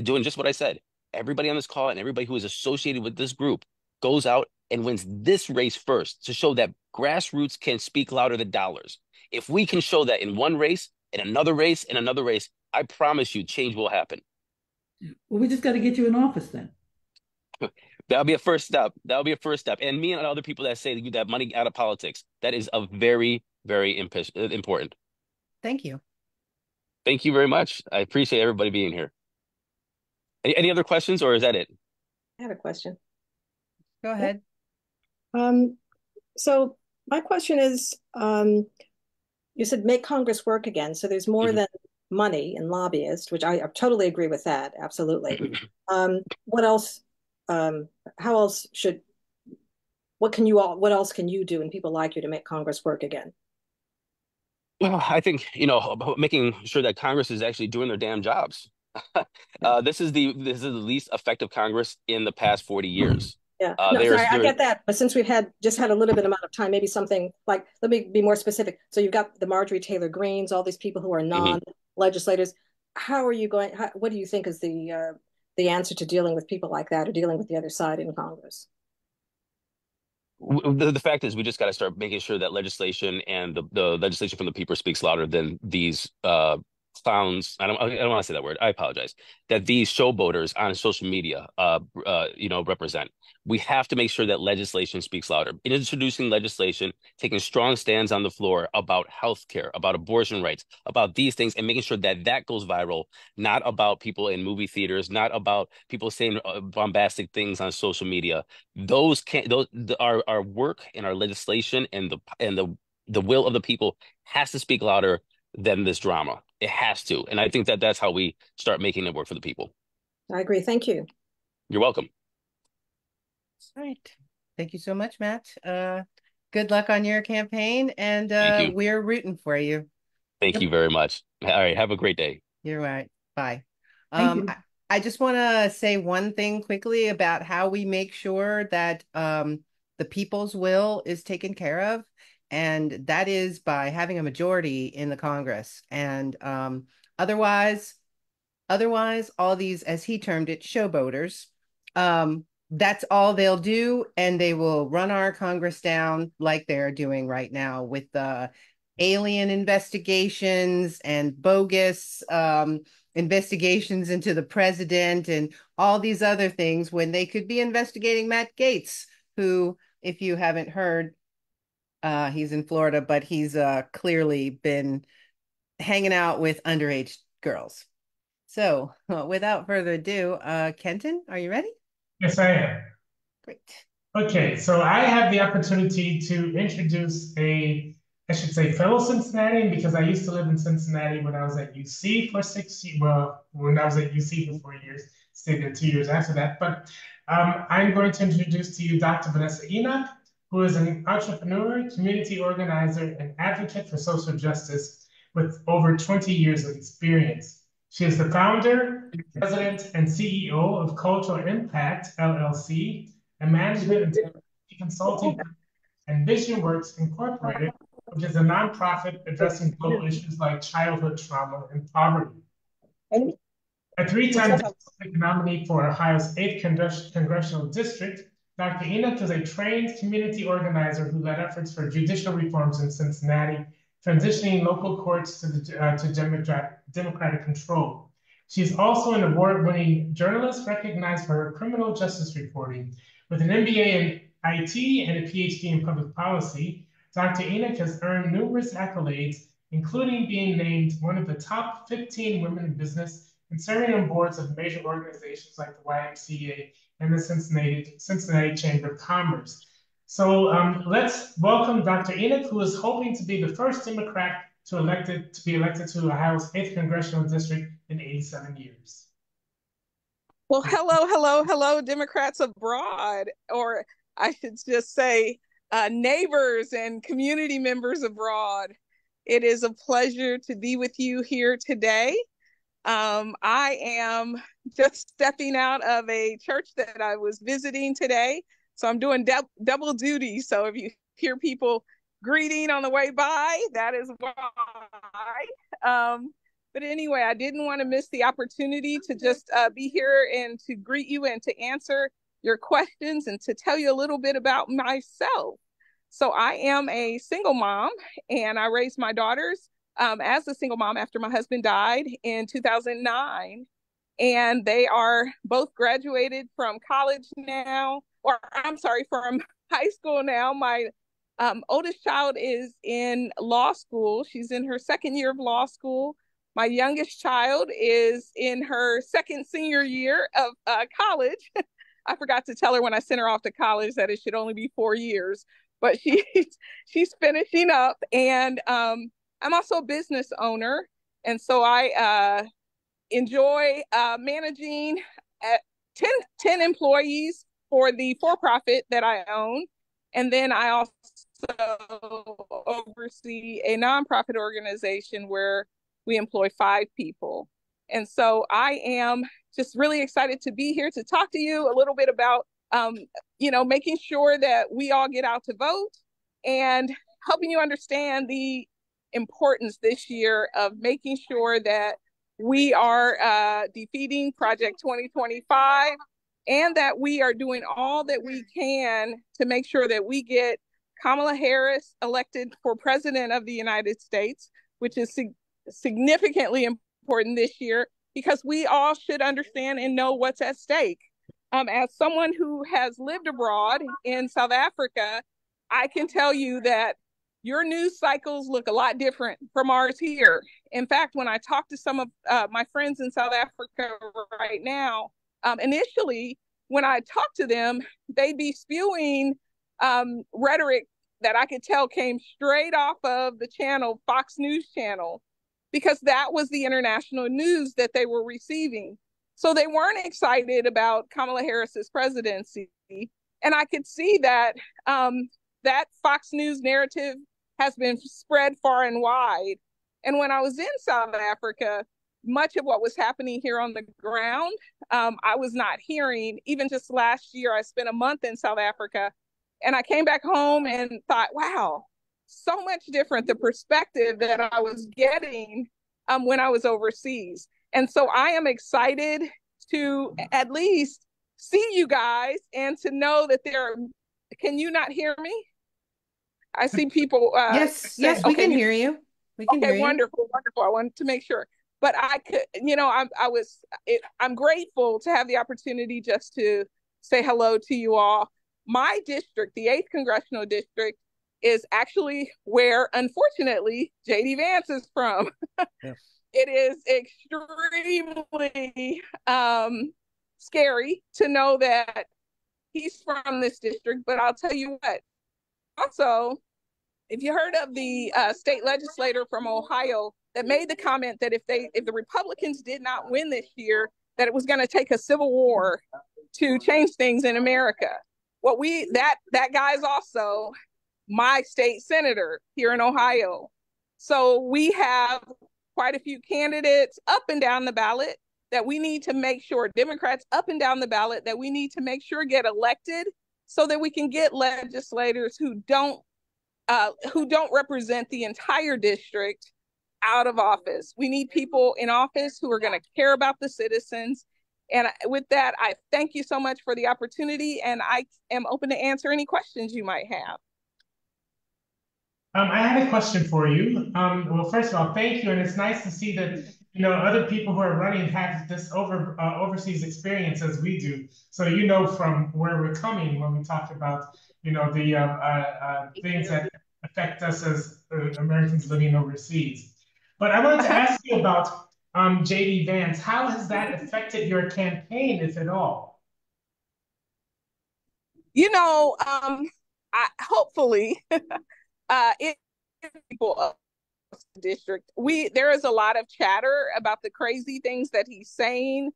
doing just what I said. Everybody on this call and everybody who is associated with this group goes out and wins this race first to show that grassroots can speak louder than dollars. If we can show that in one race, in another race, in another race, I promise you change will happen. Well, we just got to get you in office then. That'll be a first step. That'll be a first step. And me and other people that say that money out of politics, that is a very, very important. Thank you. Thank you very much. I appreciate everybody being here. Any other questions, or is that it? I have a question. Go ahead. So my question is, you said make Congress work again. So there's more than money and lobbyists, which I totally agree with that. Absolutely. What else? How else should? What else can you do and people like you to make Congress work again? Well, I think, making sure that Congress is actually doing their damn jobs. Yeah. This is the least effective Congress in the past 40 years. Yeah, no, There's sorry, I get that. But since we've just had a little bit amount of time, maybe something like, let me be more specific. So you've got the Marjorie Taylor Greens, all these people who are Mhm. non-legislators. What do you think is the answer to dealing with people like that or dealing with the other side in Congress? The fact is, we just got to start making sure that legislation and the legislation from the people speaks louder than these clowns. I don't want to say that word. I apologize. That these showboaters on social media, represent. We have to make sure that legislation speaks louder. In introducing legislation, taking strong stands on the floor about healthcare, about abortion rights, about these things, and making sure that that goes viral. Not about people in movie theaters, not about people saying bombastic things on social media. Those can't those our work and our legislation and the will of the people has to speak louder than this drama. It has to. And I think that that's how we start making it work for the people. I agree. Thank you. You're welcome. All right. Thank you so much, Matt. Good luck on your campaign, and Thank you. we're rooting for you. Thank you very much. All right. Have a great day. You're right. Bye. Thank you. I just want to say one thing quickly about how we make sure that the people's will is taken care of, and that is by having a majority in the Congress. And otherwise, all these, as he termed it, showboaters, that's all they'll do, and they will run our Congress down like they're doing right now with the alien investigations and bogus investigations into the president and all these other things when they could be investigating Matt Gaetz, who, if you haven't heard, he's in Florida, but he's clearly been hanging out with underage girls. So without further ado, Kenton, are you ready? Yes, I am. Great. Okay, so I have the opportunity to introduce I should say, fellow Cincinnatian, because I used to live in Cincinnati when I was at UC for 6 years. Well, when I was at UC for 4 years, stayed there 2 years after that. But I'm going to introduce to you Dr. Vanessa Enoch, who is an entrepreneur, community organizer, and advocate for social justice with over 20 years of experience. She is the founder, president, and CEO of Cultural Impact, LLC, a management and technology consulting and VisionWorks Incorporated, which is a nonprofit addressing global issues like childhood trauma and poverty. A three-time nominee for Ohio's 8th Congressional District, Dr. Enoch is a trained community organizer who led efforts for judicial reforms in Cincinnati, transitioning local courts to democratic control. She is also an award-winning journalist recognized for her criminal justice reporting. With an MBA in IT and a PhD in public policy, Dr. Enoch has earned numerous accolades, including being named one of the top 15 women in business and serving on boards of major organizations like the YMCA and the Cincinnati Chamber of Commerce. So let's welcome Dr. Enoch, who is hoping to be the first Democrat to be elected to Ohio's 8th Congressional District in 87 years. Well, hello, Democrats abroad, or I should just say neighbors and community members abroad. It is a pleasure to be with you here today. I am just stepping out of a church that I was visiting today, so I'm doing double duty. So if you hear people greeting on the way by, that is why. But anyway, I didn't want to miss the opportunity to just be here and to greet you and to answer your questions and to tell you a little bit about myself. So I am a single mom, and I raised my daughters as a single mom after my husband died in 2009. And they are both graduated from college now, or I'm sorry, from high school now. My oldest child is in law school. She's in her second year of law school. My youngest child is in her second senior year of college. I forgot to tell her when I sent her off to college that it should only be 4 years, but she's finishing up. And I'm also a business owner, And so I enjoy managing 10 employees for the for-profit that I own. And then I also oversee a nonprofit organization where we employ 5 people. And so I am just really excited to be here to talk to you a little bit about, making sure that we all get out to vote and helping you understand the importance this year of making sure that we are defeating Project 2025 and that we are doing all that we can to make sure that we get Kamala Harris elected for President of the United States, which is significantly important this year because we all should understand and know what's at stake. As someone who has lived abroad in South Africa, I can tell you that your news cycles look a lot different from ours here. In fact, when I talk to some of my friends in South Africa right now, initially, when I talk to them, they'd be spewing rhetoric that I could tell came straight off of the channel, Fox News channel, because that was the international news that they were receiving. So they weren't excited about Kamala Harris's presidency. And I could see that that Fox News narrative has been spread far and wide. And when I was in South Africa, much of what was happening here on the ground, I was not hearing. Even just last year, I spent a month in South Africa, and I came back home and thought, wow, so much different, the perspective that I was getting when I was overseas. And so I am excited to at least see you guys and to know that can you not hear me? I see people. Yes, we can hear you. We can hear you. Wonderful. I wanted to make sure. But I could, I'm grateful to have the opportunity just to say hello to you all. My district, the 8th Congressional District, is actually where, unfortunately, J.D. Vance is from. Yes. It is extremely scary to know that he's from this district, but I'll tell you what. Also, if you heard of the state legislator from Ohio that made the comment that if the Republicans did not win this year, that it was going to take a civil war to change things in America. Well, that guy's also my state senator here in Ohio. So we have quite a few candidates up and down the ballot that we need to make sure, Democrats up and down the ballot, that we need to make sure get elected so that we can get legislators who don't represent the entire district out of office. We need people in office who are going to care about the citizens. And with that, I thank you so much for the opportunity, and I am open to answer any questions you might have. I have a question for you. Well, first of all, thank you, and it's nice to see that other people who are running have this overseas experience as we do. So from where we're coming when we talk about the things that affect us as Americans living overseas. But I wanted to ask you about J.D. Vance. How has that affected your campaign, if at all? Hopefully. People of the district, there is a lot of chatter about the crazy things that he's saying,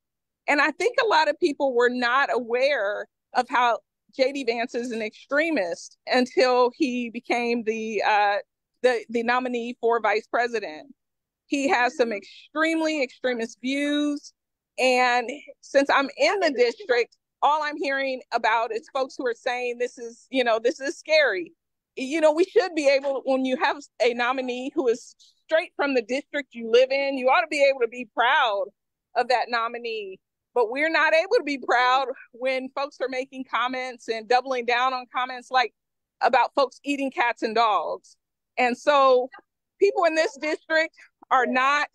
and I think a lot of people were not aware of how J.D. Vance is an extremist until he became the nominee for vice president. He has some extremely extremist views, and since I'm in the district, all I'm hearing about is folks who are saying this is scary. We should be able, when you have a nominee who is straight from the district you live in, you ought to be able to be proud of that nominee. But we're not able to be proud when folks are making comments and doubling down on comments like about folks eating cats and dogs. And so people in this district are not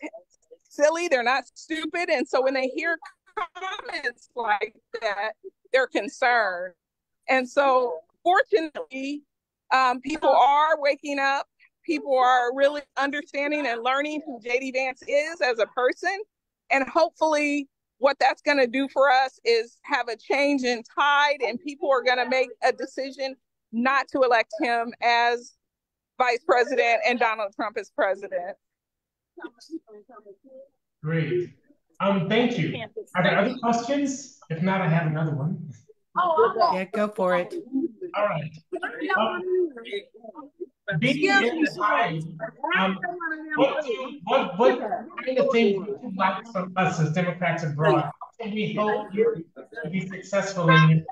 silly, they're not stupid. And so when they hear comments like that, they're concerned. And so fortunately, people are waking up. People are really understanding and learning who J.D. Vance is as a person. And hopefully what that's going to do for us is have a change in tide, and people are going to make a decision not to elect him as vice president and Donald Trump as president. Great. Thank you. Are there other questions? If not, I have another one. Yeah, go for it. All right. Being in Ohio, what kind of things would you like from us as Democrats abroad? How can we help you to be successful in your?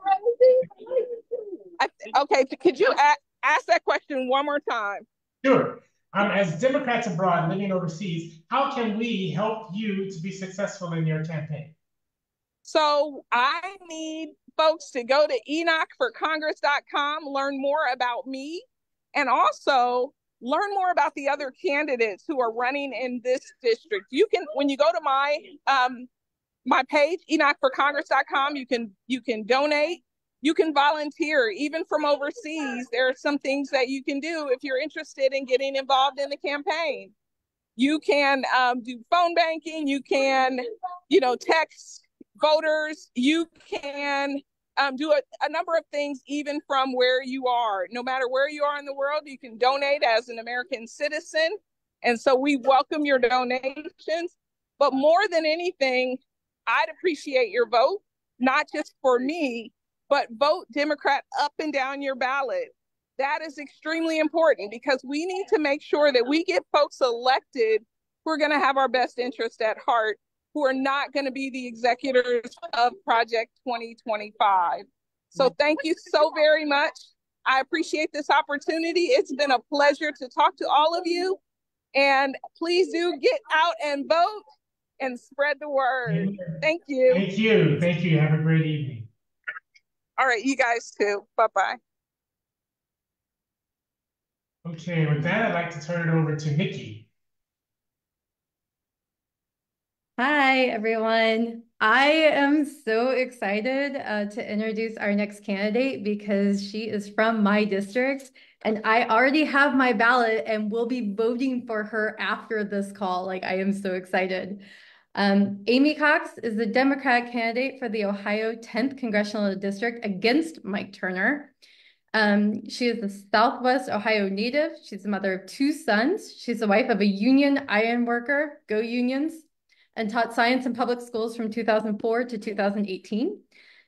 Okay, could you ask that question one more time? Sure. As Democrats abroad living overseas, how can we help you to be successful in your campaign? So I need folks to go to enochforcongress.com, learn more about me, and also learn more about the other candidates who are running in this district. You can, when you go to my page, enochforcongress.com, you can donate, you can volunteer, even from overseas. There are some things that you can do if you're interested in getting involved in the campaign. You can do phone banking, you can, text voters, you can do a number of things even from where you are. No matter where you are in the world, you can donate as an American citizen. And so we welcome your donations. But more than anything, I'd appreciate your vote, not just for me, but vote Democrat up and down your ballot. That is extremely important because we need to make sure that we get folks elected who are going to have our best interest at heart, who are not going to be the executors of Project 2025. So thank you so very much. I appreciate this opportunity. It's been a pleasure to talk to all of you. And please do get out and vote and spread the word. Thank you. Thank you. Thank you. Have a great evening. All right, you guys too. Bye-bye. Okay, with that, I'd like to turn it over to Nikki. Hi, everyone. I am so excited to introduce our next candidate because she is from my district and I already have my ballot and will be voting for her after this call. Like, I am so excited. Amy Cox is the Democratic candidate for the Ohio 10th Congressional District against Mike Turner. She is a Southwest Ohio native. She's the mother of 2 sons. She's the wife of a union iron worker, go unions, and taught science in public schools from 2004 to 2018.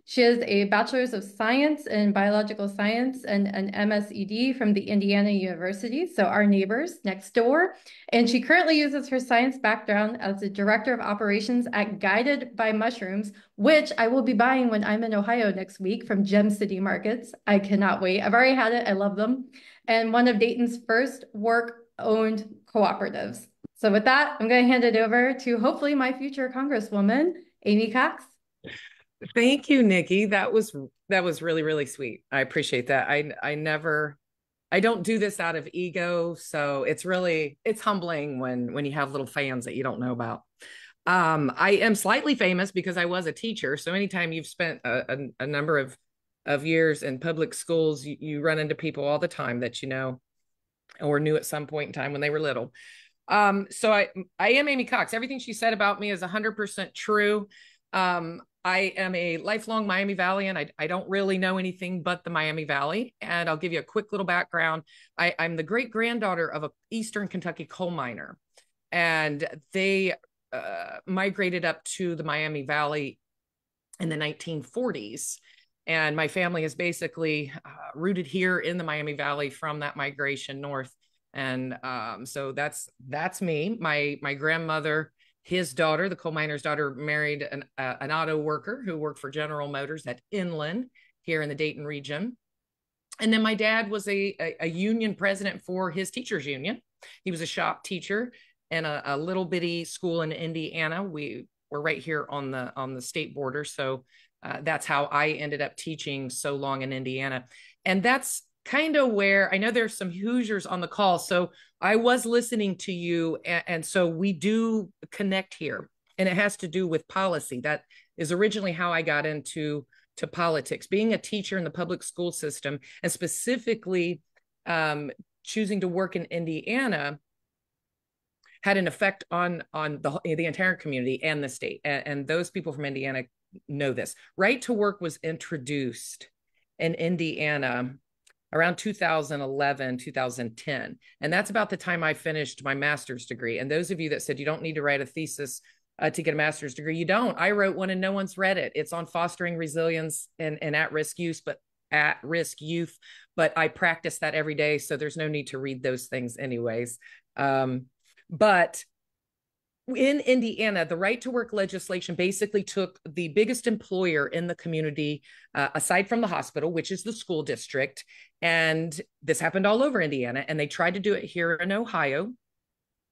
She has a Bachelor's of Science in Biological Science and an MSED from the Indiana University, so our neighbors next door. And she currently uses her science background as the Director of Operations at Guided by Mushrooms, which I will be buying when I'm in Ohio next week from Gem City Markets. I cannot wait. I've already had it. I love them. And one of Dayton's first work-owned cooperatives. So with that, I'm going to hand it over to hopefully my future Congresswoman, Amy Cox. Thank you, Nikki. That was really, really sweet. I appreciate that. I don't do this out of ego. So it's humbling when you have little fans that you don't know about. I am slightly famous because I was a teacher. So anytime you've spent a number of years in public schools, you run into people all the time that you know or knew at some point in time when they were little. So I am Amy Cox. Everything she said about me is 100% true. I am a lifelong Miami Valleyite. I don't really know anything but the Miami Valley. And I'll give you a quick little background. I'm the great granddaughter of an Eastern Kentucky coal miner. And they migrated up to the Miami Valley in the 1940s. And my family is basically rooted here in the Miami Valley from that migration north. And so that's me. My grandmother, his daughter, the coal miner's daughter, married an auto worker who worked for General Motors at Inland here in the Dayton region. And then my dad was a union president for his teachers union. He was a shop teacher in a little bitty school in Indiana. We were right here on the state border. So that's how I ended up teaching so long in Indiana. And that's kind of where I know there's some Hoosiers on the call. So I was listening to you. And so we do connect here, and it has to do with policy. That is originally how I got into politics, being a teacher in the public school system, and specifically choosing to work in Indiana had an effect on the entire community and the state. And those people from Indiana know this. Right to work was introduced in Indiana around 2011, 2010. And that's about the time I finished my master's degree. And those of you that said you don't need to write a thesis to get a master's degree, you don't. I wrote one and no one's read it. It's on fostering resilience and at-risk youth, but I practice that every day. So there's no need to read those things anyways. But in Indiana, the right to work legislation basically took the biggest employer in the community, aside from the hospital, which is the school district. And this happened all over Indiana. And they tried to do it here in Ohio.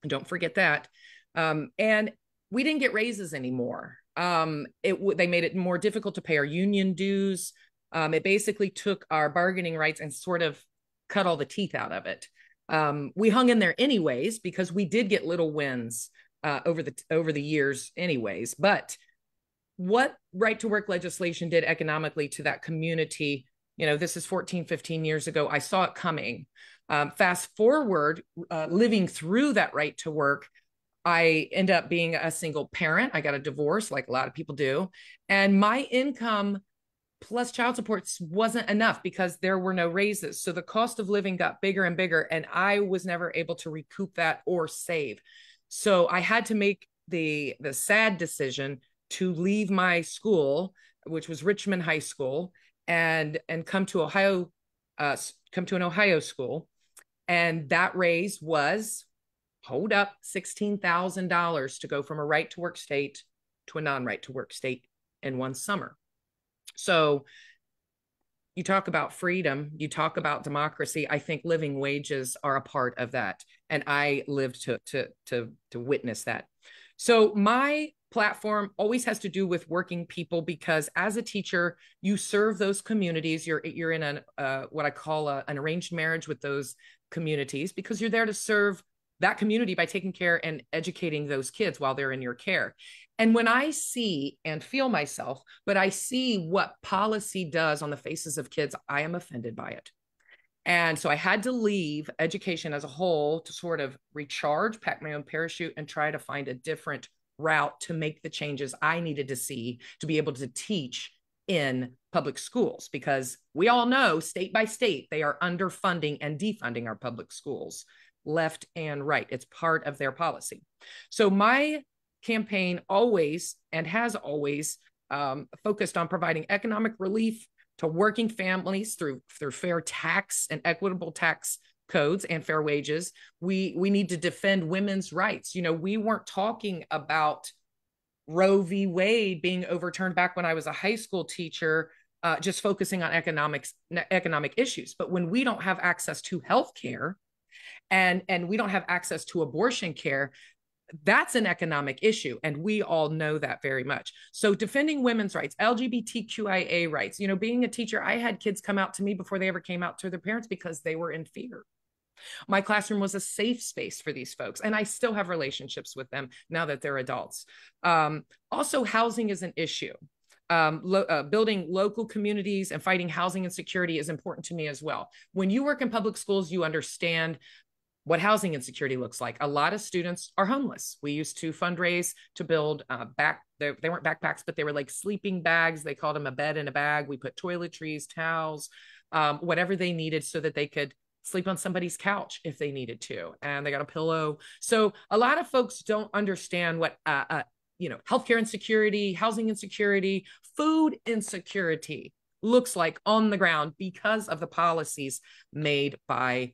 Don't forget that. And we didn't get raises anymore. They made it more difficult to pay our union dues. It basically took our bargaining rights and sort of cut all the teeth out of it. We hung in there anyways, because we did get little wins over the years anyways. But what right to work legislation did economically to that community, this is 14, 15 years ago, I saw it coming. Fast forward, living through that right to work, I end up being a single parent. I got a divorce like a lot of people do. And my income plus child support wasn't enough because there were no raises. So the cost of living got bigger and bigger, and I was never able to recoup that or save. So I had to make the sad decision to leave my school, which was Richmond High School, and come to Ohio, come to an Ohio school. And that raise was, hold up, $16,000 to go from a right to work state to a non-right to work state in one summer. So you talk about freedom, you talk about democracy. I think living wages are a part of that. And I lived to witness that. So my platform always has to do with working people, because as a teacher, you serve those communities. You're in what I call an arranged marriage with those communities, because you're there to serve that community by taking care and educating those kids while they're in your care. And when I see and feel myself, but I see what policy does on the faces of kids, I am offended by it. And so I had to leave education as a whole to sort of recharge, pack my own parachute, and try to find a different route to make the changes I needed to see to be able to teach in public schools, because we all know state by state, they are underfunding and defunding our public schools, left and right. It's part of their policy. So my campaign always and has always focused on providing economic relief to working families through fair tax and equitable tax codes and fair wages. We need to defend women's rights. We weren't talking about Roe v. Wade being overturned back when I was a high school teacher, just focusing on economic issues. But when we don't have access to health care and we don't have access to abortion care, that's an economic issue. And we all know that very much. So defending women's rights, LGBTQIA rights, being a teacher, I had kids come out to me before they ever came out to their parents because they were in fear. My classroom was a safe space for these folks, and I still have relationships with them now that they're adults. Also, housing is an issue. Building local communities and fighting housing insecurity is important to me as well. When you work in public schools, you understand what housing insecurity looks like. A lot of students are homeless. We used to fundraise to build they weren't backpacks, but they were like sleeping bags. They called them a bed in a bag. We put toiletries, towels, whatever they needed so that they could sleep on somebody's couch if they needed to. And they got a pillow. So a lot of folks don't understand what, healthcare insecurity, housing insecurity, food insecurity looks like on the ground because of the policies made by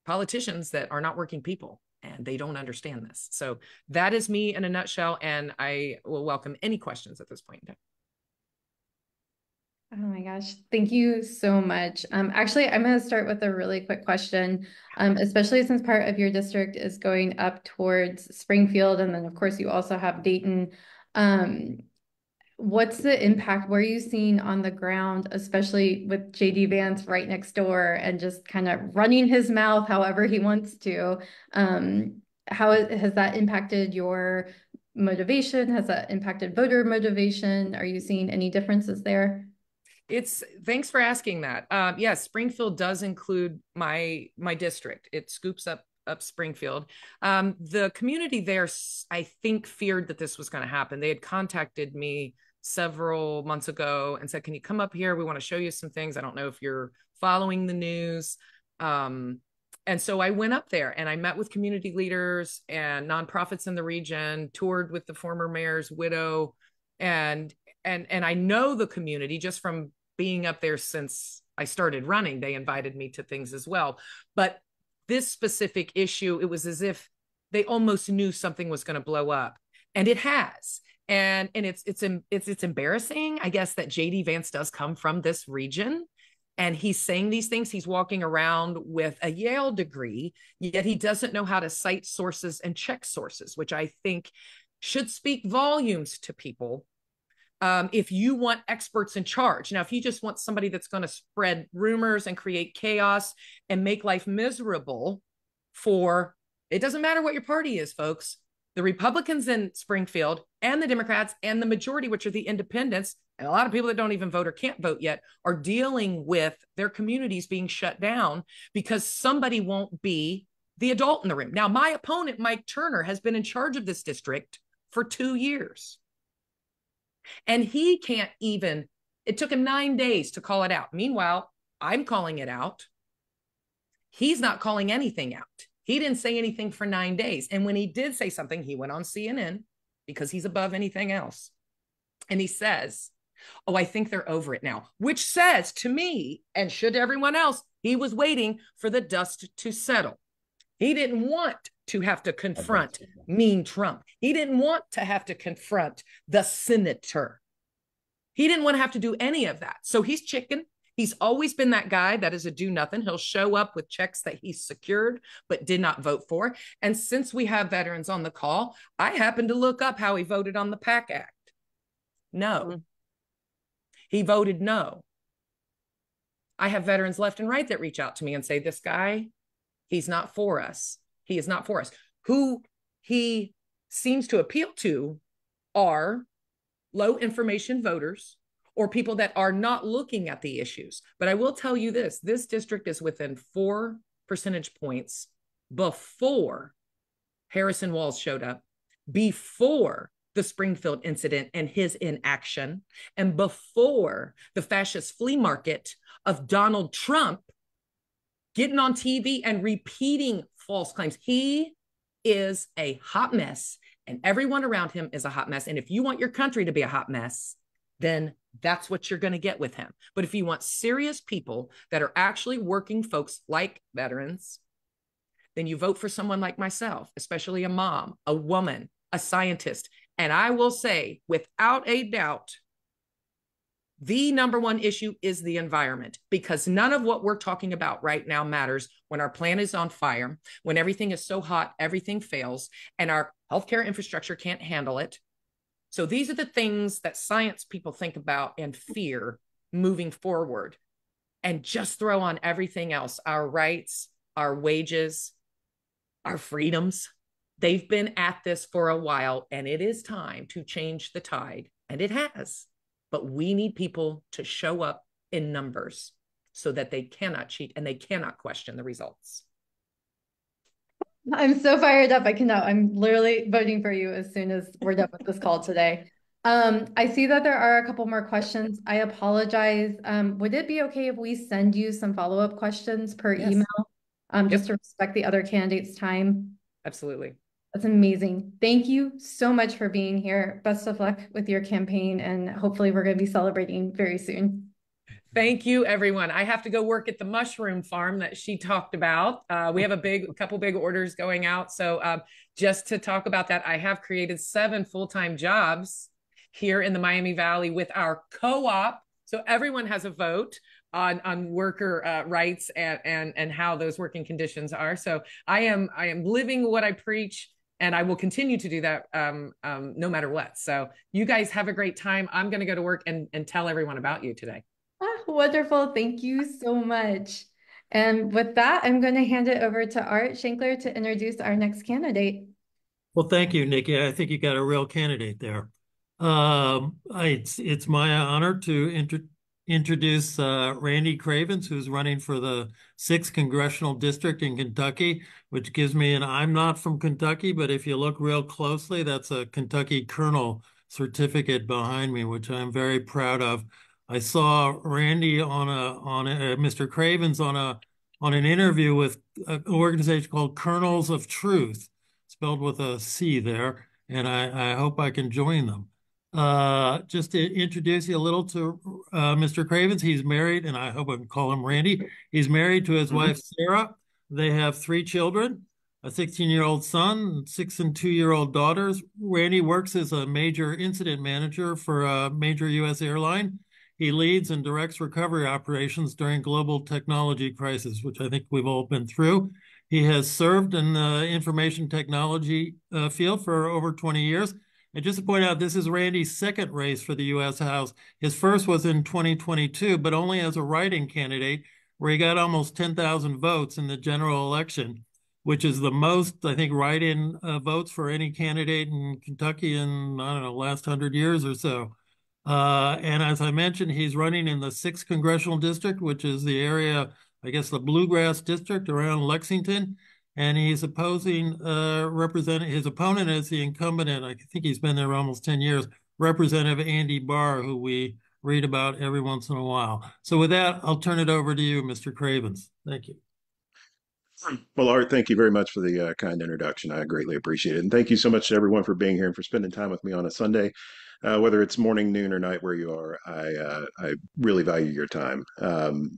politicians that are not working people, and they don't understand this. So that is me in a nutshell, and I will welcome any questions at this point in time. Oh my gosh, thank you so much. Actually, I'm going to start with a really quick question, especially since part of your district is going up towards Springfield, and then of course you also have Dayton. What's the impact? What are you seeing on the ground, especially with JD Vance right next door and just kind of running his mouth however he wants to? How has that impacted your motivation? Has that impacted voter motivation? Are you seeing any differences there? Thanks for asking that. Yes, Springfield does include my district. It scoops up Springfield. The community there, I think, feared that this was going to happen. They had contacted me several months ago and said, can you come up here? We want to show you some things. I don't know if you're following the news. And so I went up there and I met with community leaders and nonprofits in the region, toured with the former mayor's widow, and I know the community just from being up there since I started running. They invited me to things as well. But this specific issue, it was as if they almost knew something was going to blow up, and it has. And it's embarrassing, I guess, that JD Vance does come from this region. And he's saying these things. He's walking around with a Yale degree, yet he doesn't know how to cite sources and check sources, which I think should speak volumes to people. If you want experts in charge. Now, if you just want somebody that's going to spread rumors and create chaos and make life miserable for, it doesn't matter what your party is, folks. The Republicans in Springfield and the Democrats and the majority, which are the independents, and a lot of people that don't even vote or can't vote yet, are dealing with their communities being shut down because somebody won't be the adult in the room. Now, my opponent, Mike Turner, has been in charge of this district for 2 years. And he can't even, it took him 9 days to call it out. Meanwhile, I'm calling it out. He's not calling anything out. He didn't say anything for 9 days. And when he did say something, he went on CNN because he's above anything else. And he says, oh, I think they're over it now, which says to me, and should everyone else, he was waiting for the dust to settle. He didn't want to have to confront mean Trump. He didn't want to have to confront the senator. He didn't want to have to do any of that. So he's chicken. He's always been that guy that is a do nothing. He'll show up with checks that he secured but did not vote for. And since we have veterans on the call, I happened to look up how he voted on the PAC Act. No. He voted no. I have veterans left and right that reach out to me and say, this guy, he's not for us. He is not for us. Who he seems to appeal to are low information voters or people that are not looking at the issues. But I will tell you this district is within 4 percentage points before Harrison Walls showed up, before the Springfield incident and his inaction, and before the fascist flea market of Donald Trump getting on TV and repeating false claims. He is a hot mess, and everyone around him is a hot mess. And if you want your country to be a hot mess, then that's what you're going to get with him. But if you want serious people that are actually working folks like veterans, then you vote for someone like myself, especially a mom, a woman, a scientist. And I will say, without a doubt, the number one issue is the environment, because none of what we're talking about right now matters when our planet is on fire, when everything is so hot, everything fails, and our healthcare infrastructure can't handle it. So these are the things that science people think about and fear moving forward, and just throw on everything else, our rights, our wages, our freedoms. They've been at this for a while, and it is time to change the tide, and it has. But we need people to show up in numbers so that they cannot cheat and they cannot question the results. I'm so fired up. I cannot. I'm literally voting for you as soon as we're done with this call today. I see that there are a couple more questions. I apologize. Would it be okay if we send you some follow-up questions per email, just to respect the other candidates' time? Absolutely. That's amazing. Thank you so much for being here. Best of luck with your campaign, and hopefully we're going to be celebrating very soon. Thank you, everyone. I have to go work at the mushroom farm that she talked about. We have a couple big orders going out. So just to talk about that, I have created 7 full-time jobs here in the Miami Valley with our co-op. So everyone has a vote on worker rights and how those working conditions are. So I am living what I preach, and I will continue to do that no matter what. So you guys have a great time. I'm going to go to work and tell everyone about you today. Wonderful. Thank you so much. And with that, I'm going to hand it over to Art Shankler to introduce our next candidate. Well, thank you, Nikki. I think you got a real candidate there. It's my honor to introduce Randy Cravens, who's running for the 6th Congressional District in Kentucky, which gives me I'm not from Kentucky, but if you look real closely, that's a Kentucky Colonel certificate behind me, which I'm very proud of. I saw Randy Mr. Cravens on an interview with an organization called Kernels of Truth, spelled with a C there, and I hope I can join them. Just to introduce you a little to Mr. Cravens, he's married, and I hope I can call him Randy. He's married to his wife, Sarah. They have 3 children, a 16-year-old son, 6 and 2-year-old daughters. Randy works as a major incident manager for a major U.S. airline. He leads and directs recovery operations during global technology crisis, which I think we've all been through. He has served in the information technology field for over 20 years. And just to point out, this is Randy's second race for the U.S. House. His first was in 2022, but only as a write-in candidate, where he got almost 10,000 votes in the general election, which is the most, I think, write-in votes for any candidate in Kentucky in, I don't know, last 100 years or so. And as I mentioned, he's running in the 6th Congressional District, which is the area, I guess, the Bluegrass District around Lexington. And he's opposing, his opponent is the incumbent, and I think he's been there almost 10 years, Representative Andy Barr, who we read about every once in a while. So with that, I'll turn it over to you, Mr. Cravens. Thank you. Well, Art, thank you very much for the kind introduction. I greatly appreciate it. And thank you so much to everyone for being here and for spending time with me on a Sunday. Whether it's morning, noon, or night where you are, I really value your time.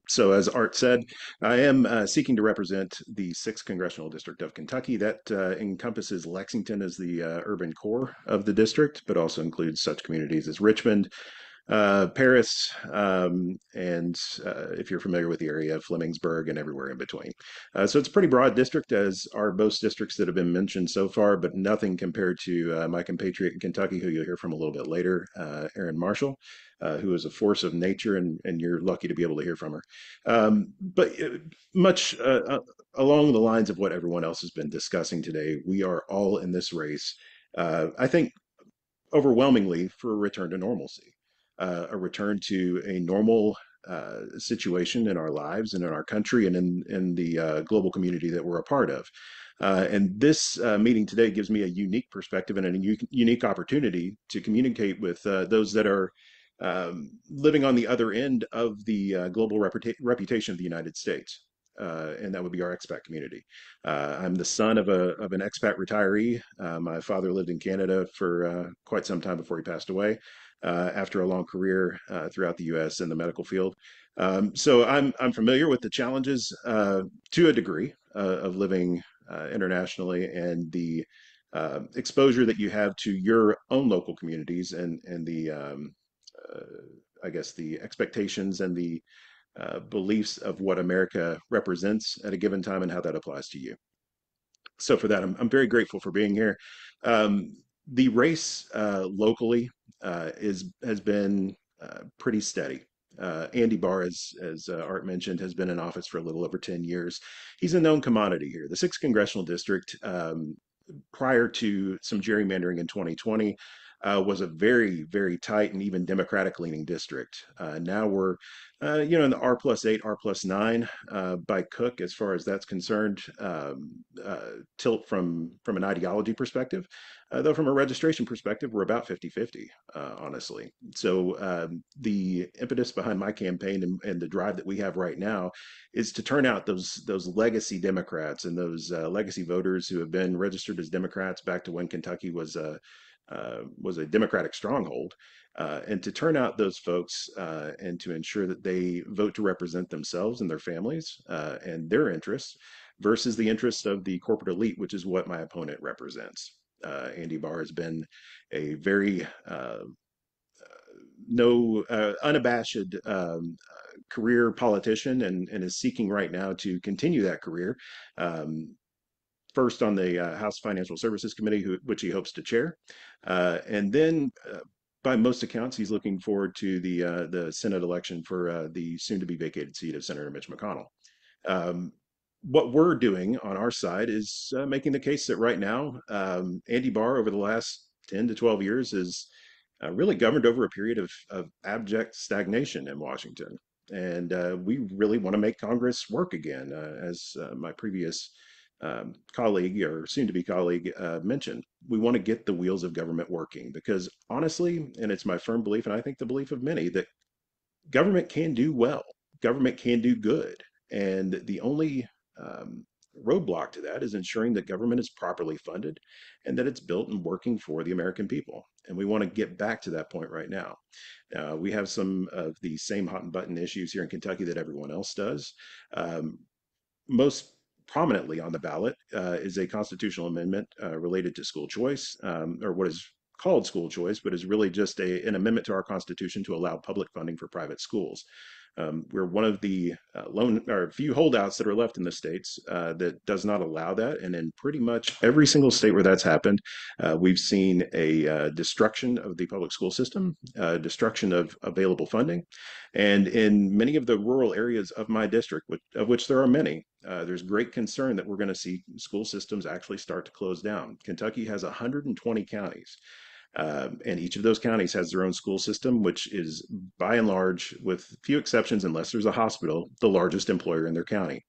So as Art said, I am seeking to represent the 6th Congressional District of Kentucky. That encompasses Lexington as the urban core of the district, but also includes such communities as Richmond, Paris, and if you're familiar with the area, Flemingsburg and everywhere in between. So it's a pretty broad district, as are most districts that have been mentioned so far, but nothing compared to my compatriot in Kentucky, who you'll hear from a little bit later, Erin Marshall, who is a force of nature, and you're lucky to be able to hear from her. But much along the lines of what everyone else has been discussing today, we are all in this race, I think, overwhelmingly for a return to normalcy. A return to a normal situation in our lives and in our country and in the global community that we're a part of. And this meeting today gives me a unique perspective and a unique opportunity to communicate with those that are living on the other end of the global reputation of the United States. And that would be our expat community. I'm the son of an expat retiree. My father lived in Canada for quite some time before he passed away, after a long career throughout the U.S. in the medical field. So I'm familiar with the challenges to a degree of living internationally, and the exposure that you have to your own local communities, and the I guess the expectations and the beliefs of what America represents at a given time and how that applies to you. So for that, I'm very grateful for being here. The race locally has been pretty steady. Andy Barr, as Art mentioned, has been in office for a little over 10 years. He's a known commodity here. The 6th Congressional District, prior to some gerrymandering in 2020, was a very, very tight and even Democratic leaning district. Now we're, in the R+8, R+9 by Cook, as far as that's concerned, tilt from an ideology perspective. Though from a registration perspective, we're about 50-50, honestly. So the impetus behind my campaign and the drive that we have right now is to turn out those legacy Democrats and those legacy voters who have been registered as Democrats back to when Kentucky was a Democratic stronghold, and to turn out those folks and to ensure that they vote to represent themselves and their families and their interests versus the interests of the corporate elite, which is what my opponent represents. Andy Barr has been a very unabashed career politician, and is seeking right now to continue that career. First on the House Financial Services Committee, which he hopes to chair, and then, by most accounts, he's looking forward to the Senate election for the soon-to-be vacated seat of Senator Mitch McConnell. What we're doing on our side is making the case that right now, Andy Barr, over the last 10 to 12 years, has really governed over a period of abject stagnation in Washington. And we really want to make Congress work again, as my previous colleague or soon to be colleague mentioned. We want to get the wheels of government working because honestly, and it's my firm belief, and I think the belief of many, that government can do well, government can do good. And the only roadblock to that is ensuring that government is properly funded and that it's built and working for the American people. And we want to get back to that point right now. We have some of the same hot and button issues here in Kentucky that everyone else does. Most prominently on the ballot is a constitutional amendment related to school choice, or what is called school choice, but is really just an amendment to our Constitution to allow public funding for private schools. We're one of the lone or few holdouts that are left in the states that does not allow that. And in pretty much every single state where that's happened, we've seen a destruction of the public school system, destruction of available funding. And in many of the rural areas of my district, of which there are many, there's great concern that we're going to see school systems actually start to close down. Kentucky has 120 counties. And each of those counties has their own school system, which is by and large, with few exceptions, unless there's a hospital, the largest employer in their county.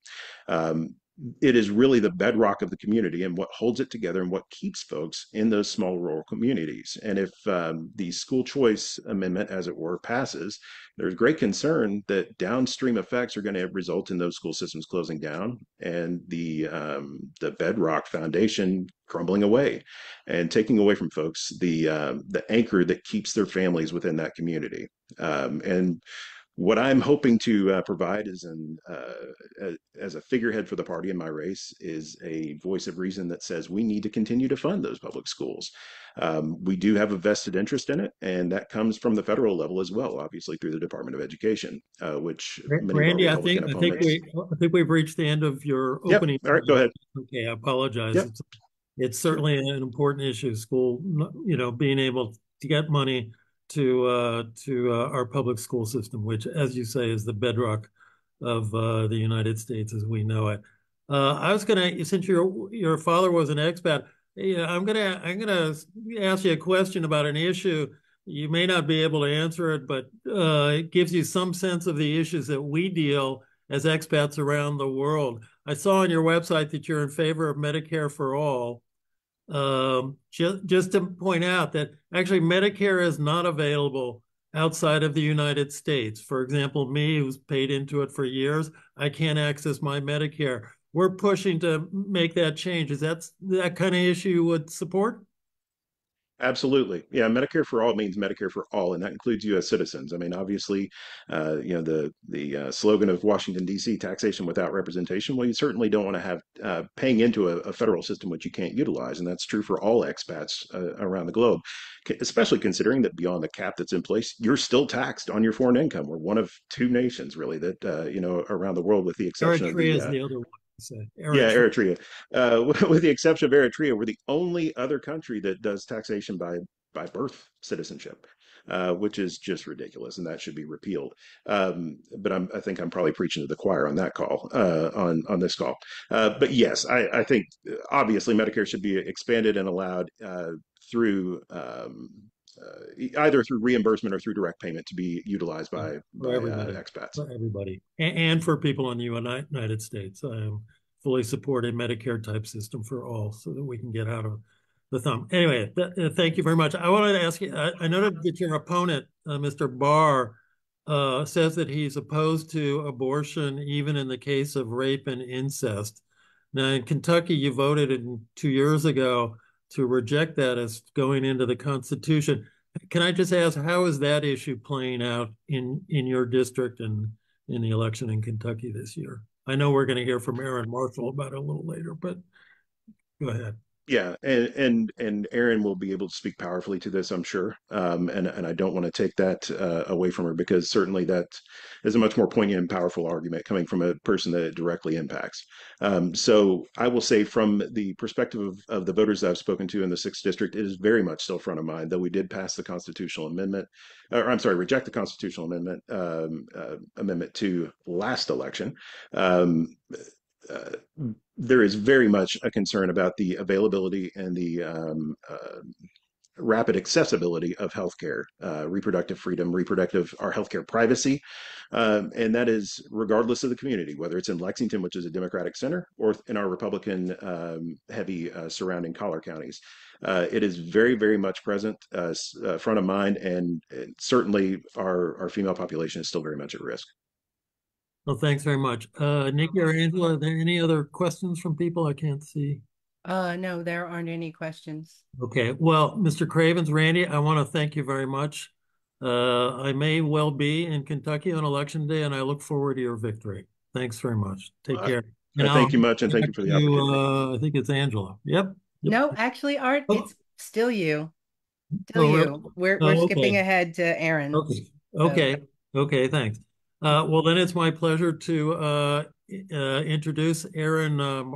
Um, it is really the bedrock of the community and what holds it together and what keeps folks in those small rural communities. And if the school choice amendment, as it were, passes, there's great concern that downstream effects are going to result in those school systems closing down and the bedrock foundation crumbling away and taking away from folks the anchor that keeps their families within that community. And what I'm hoping to provide is as a figurehead for the party in my race is a voice of reason that says we need to continue to fund those public schools. We do have a vested interest in it, and that comes from the federal level as well, obviously through the Department of Education, which many of our Randy, Republican opponents. I think we've reached the end of your Yep. opening. All right, go ahead. Okay, I apologize. Yep. It's certainly an important issue. School, being able to get money to our public school system, which, as you say, is the bedrock of the United States as we know it. I was gonna, since your father was an expat, I'm gonna ask you a question about an issue. You may not be able to answer it, but it gives you some sense of the issues that we deal as expats around the world. I saw on your website that you're in favor of Medicare for all. Just to point out that actually Medicare is not available outside of the United States. For example, me, who's paid into it for years, I can't access my Medicare. We're pushing to make that change. Is that kind of issue you would support? Absolutely. Yeah, Medicare for all means Medicare for all, and that includes U.S. citizens. I mean, obviously, the slogan of Washington, D.C., taxation without representation, well, you certainly don't want to have paying into a federal system which you can't utilize, and that's true for all expats around the globe, especially considering that beyond the cap that's in place, you're still taxed on your foreign income. We're one of two nations, really, that, around the world, with the exception of Eritrea is the other one. Yeah, Eritrea. With the exception of Eritrea, we're the only other country that does taxation by birth citizenship, which is just ridiculous, and that should be repealed. But I think I'm probably preaching to the choir on that call, on this call. But yes, I think obviously Medicare should be expanded and allowed through. Either through reimbursement or through direct payment to be utilized by expats. For everybody, and for people in the United States. I am fully support a Medicare type system for all so that we can get out of the thumb. Anyway, thank you very much. I wanted to ask you, I noted that your opponent, Mr. Barr, says that he's opposed to abortion even in the case of rape and incest. Now, in Kentucky, you voted 2 years ago to reject that as going into the Constitution. Can I just ask, how is that issue playing out in your district and in the election in Kentucky this year? I know we're going to hear from Erin Marshall about it a little later, but go ahead. Yeah, and Erin will be able to speak powerfully to this, I'm sure. And I don't want to take that away from her because certainly that is a much more poignant and powerful argument coming from a person that it directly impacts. So I will say from the perspective of the voters that I've spoken to in the 6th district, it is very much still front of mind, though we did pass the constitutional amendment, or I'm sorry, reject the constitutional amendment to last election. There is very much a concern about the availability and the rapid accessibility of healthcare, reproductive freedom, our healthcare privacy, and that is regardless of the community, whether it's in Lexington, which is a Democratic center, or in our Republican heavy surrounding collar counties. It is very, very much present, front of mind, and certainly our female population is still very much at risk. Well, thanks very much. Nikki or Angela, are there any other questions from people? I can't see. No, there aren't any questions. Okay. Well, Mr. Cravens, Randy, I want to thank you very much. I may well be in Kentucky on election day, and I look forward to your victory. Thanks very much. Take care. And thank you much, and thank you for the opportunity. I think it's Angela. Yep. No, actually, Art, it's still you. Still Oh, really? you. We're skipping ahead to Erin. Okay. Okay. Okay. Thanks. Well, then it's my pleasure to introduce Erin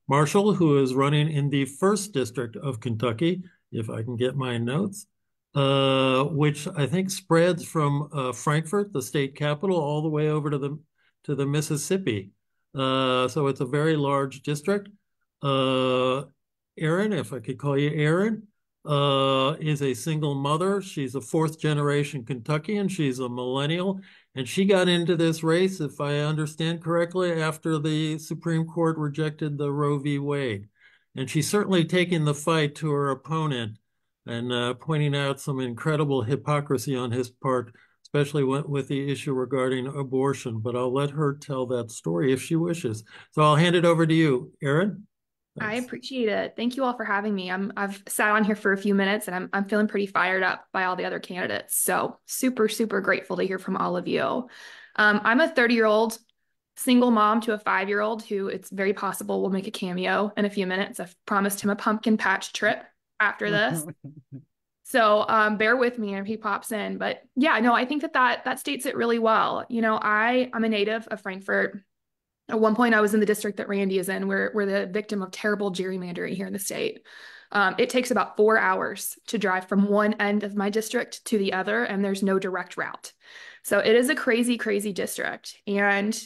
Marshall, who is running in the 1st District of Kentucky, if I can get my notes, which I think spreads from Frankfort, the state capital, all the way over to the Mississippi. So it's a very large district. Erin, if I could call you Erin, is a single mother. She's a 4th generation Kentuckian. She's a millennial. And she got into this race, if I understand correctly, after the Supreme Court rejected the Roe v. Wade. And she's certainly taking the fight to her opponent and pointing out some incredible hypocrisy on his part, especially with the issue regarding abortion. But I'll let her tell that story if she wishes. So I'll hand it over to you, Erin. Thanks. I appreciate it. Thank you all for having me. I've sat on here for a few minutes and I'm feeling pretty fired up by all the other candidates. So super, super grateful to hear from all of you. I'm a 30-year-old single mom to a 5-year-old who it's very possible will make a cameo in a few minutes. I've promised him a pumpkin patch trip after this. So bear with me if he pops in. But yeah, no, I think that states it really well. You know, I'm a native of Frankfort. At one point, I was in the district that Randy is in. We're the victim of terrible gerrymandering here in the state. It takes about 4 hours to drive from one end of my district to the other, and there's no direct route. So it is a crazy, crazy district. And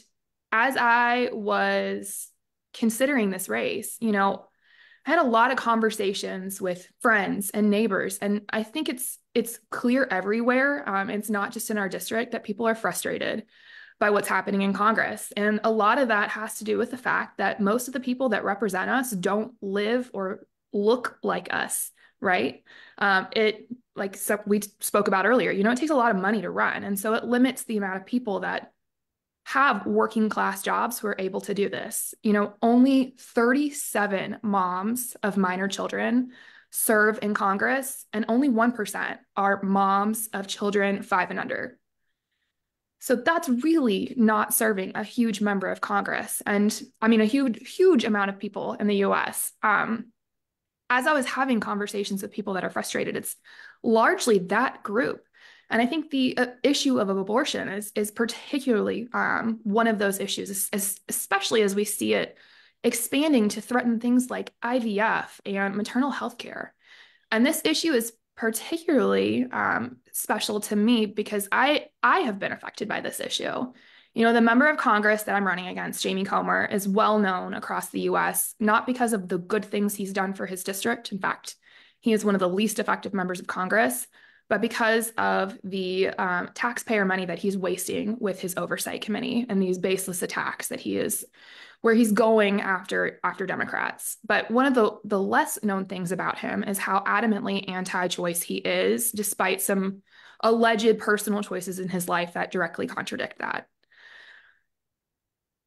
as I was considering this race, you know, I had a lot of conversations with friends and neighbors, and I think it's clear everywhere. It's not just in our district that people are frustrated by what's happening in Congress. And a lot of that has to do with the fact that most of the people that represent us don't live or look like us, right? So we spoke about earlier, you know, it takes a lot of money to run. And so it limits the amount of people that have working class jobs who are able to do this. You know, only 37 moms of minor children serve in Congress, and only 1% are moms of children 5 and under. So that's really not serving a huge member of Congress. And I mean, a huge, huge amount of people in the US. As I was having conversations with people that are frustrated, it's largely that group. And I think the issue of abortion is particularly one of those issues, especially as we see it expanding to threaten things like IVF and maternal health care. And this issue is particularly special to me because I have been affected by this issue. You know, the member of Congress that I'm running against, Jamie Comer, is well known across the US, not because of the good things he's done for his district. In fact, he is one of the least effective members of Congress, but because of the taxpayer money that he's wasting with his oversight committee and these baseless attacks that where he's going after Democrats. But one of the less known things about him is how adamantly anti-choice he is, despite some alleged personal choices in his life that directly contradict that.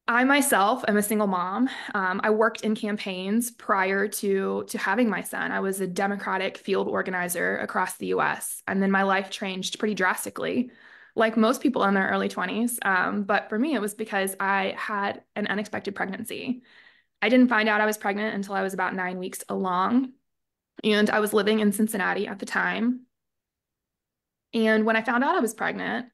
I myself am a single mom. I worked in campaigns prior to having my son. I was a Democratic field organizer across the US. And then my life changed pretty drastically, like most people in their early 20s. But for me, it was because I had an unexpected pregnancy. I didn't find out I was pregnant until I was about 9 weeks along. And I was living in Cincinnati at the time. And when I found out I was pregnant,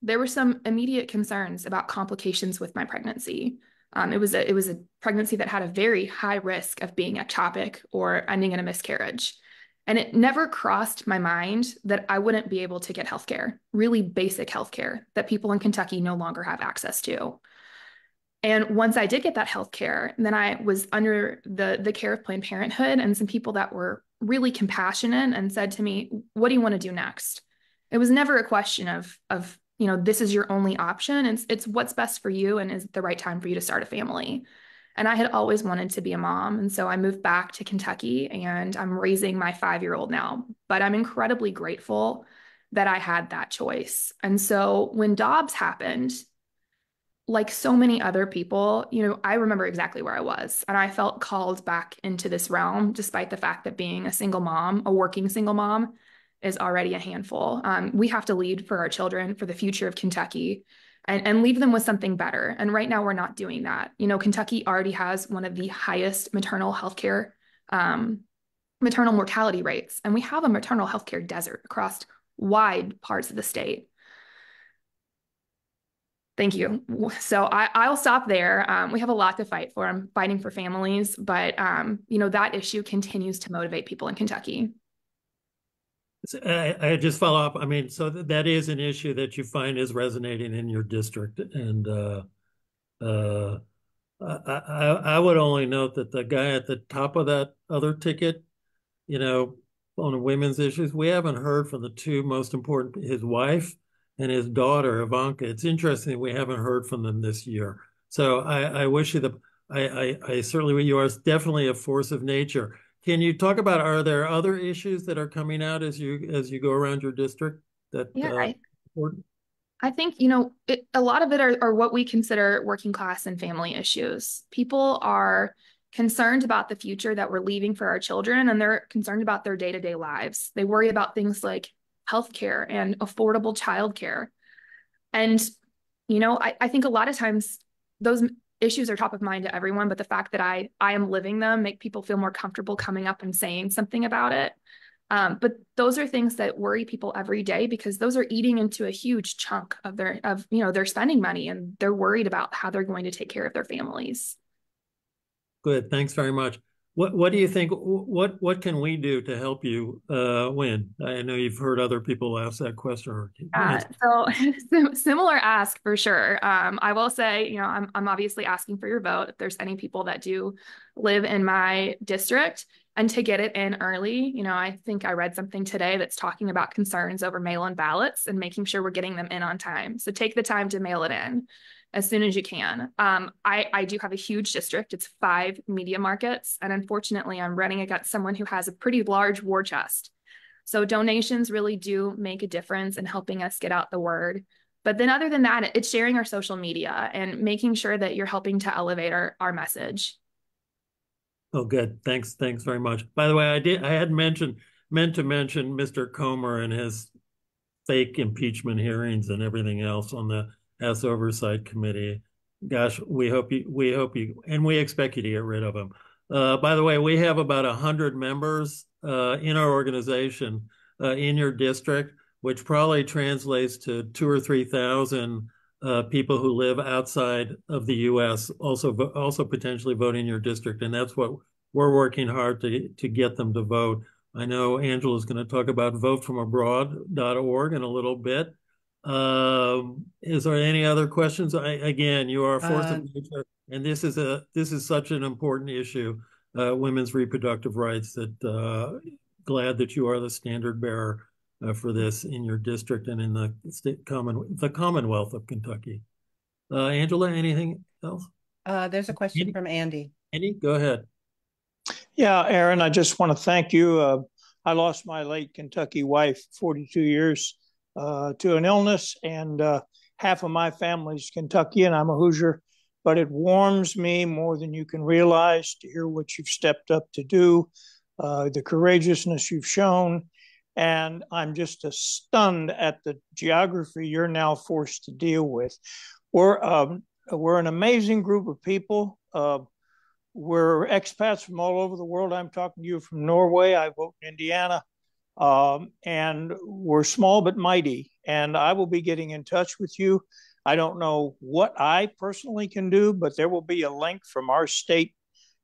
there were some immediate concerns about complications with my pregnancy. It was a pregnancy that had a very high risk of being ectopic or ending in a miscarriage. And it never crossed my mind that I wouldn't be able to get healthcare, really basic healthcare that people in Kentucky no longer have access to. And once I did get that healthcare, then I was under the care of Planned Parenthood and some people that were really compassionate and said to me, what do you want to do next? It was never a question of, this is your only option. It's what's best for you and is the right time for you to start a family. And I had always wanted to be a mom. And so I moved back to Kentucky and I'm raising my 5-year-old now. But I'm incredibly grateful that I had that choice. And so when Dobbs happened, like so many other people, I remember exactly where I was. And I felt called back into this realm, despite the fact that being a single mom, a working single mom, is already a handful. We have to lead for our children, for the future of Kentucky, and leave them with something better. And right now, we're not doing that. Kentucky already has one of the highest maternal healthcare, maternal mortality rates, and we have a maternal healthcare desert across wide parts of the state. Thank you. So I'll stop there. We have a lot to fight for. I'm fighting for families, but that issue continues to motivate people in Kentucky. I just follow up. I mean, so that is an issue that you find is resonating in your district, and I would only note that the guy at the top of that other ticket, on women's issues, we haven't heard from the two most important, his wife and his daughter, Ivanka. It's interesting we haven't heard from them this year. So I wish you I certainly, you are definitely a force of nature. Can you talk about, are there other issues that are coming out as you go around your district that important? I think, a lot of it are what we consider working class and family issues. People are concerned about the future that we're leaving for our children, and they're concerned about their day-to-day lives. They worry about things like healthcare and affordable childcare. And, I think a lot of times those issues are top of mind to everyone, but the fact that I am living them make people feel more comfortable coming up and saying something about it. But those are things that worry people every day because those are eating into a huge chunk of their spending money, and they're worried about how they're going to take care of their families. Good. Thanks very much. What do you think? What can we do to help you win? I know you've heard other people ask that question. So similar ask for sure. I will say, I'm obviously asking for your vote. If there's any people that do live in my district, and to get it in early, I think I read something today that's talking about concerns over mail-in ballots and making sure we're getting them in on time. So take the time to mail it in as soon as you can. I do have a huge district. It's 5 media markets. And unfortunately, I'm running against someone who has a pretty large war chest. So donations really do make a difference in helping us get out the word. But then other than that, it's sharing our social media and making sure that you're helping to elevate our message. Oh, good. Thanks very much. By the way, I had meant to mention Mr. Comer and his fake impeachment hearings and everything else on the House Oversight Committee. Gosh, we hope you, and we expect you to get rid of them. By the way, we have about 100 members in our organization in your district, which probably translates to 2,000 or 3,000 people who live outside of the U.S. also potentially vote in your district, and that's what we're working hard to get them to vote. I know Angela's going to talk about votefromabroad.org in a little bit. Is there any other questions? Again, you are a force of nature, and this is such an important issue, women's reproductive rights. That glad that you are the standard bearer for this in your district and in the Commonwealth of Kentucky. Angela, anything else? There's a question from Andy. Andy, go ahead. Yeah, Erin, I just want to thank you. I lost my late Kentucky wife, 42 years, to an illness, and half of my family's Kentuckian. I'm a Hoosier, but it warms me more than you can realize to hear what you've stepped up to do, the courageousness you've shown, and I'm just stunned at the geography you're now forced to deal with. We're an amazing group of people. We're expats from all over the world. I'm talking to you from Norway. I vote in Indiana. And we're small but mighty. And I will be getting in touch with you. I don't know what I personally can do, but there will be a link from our state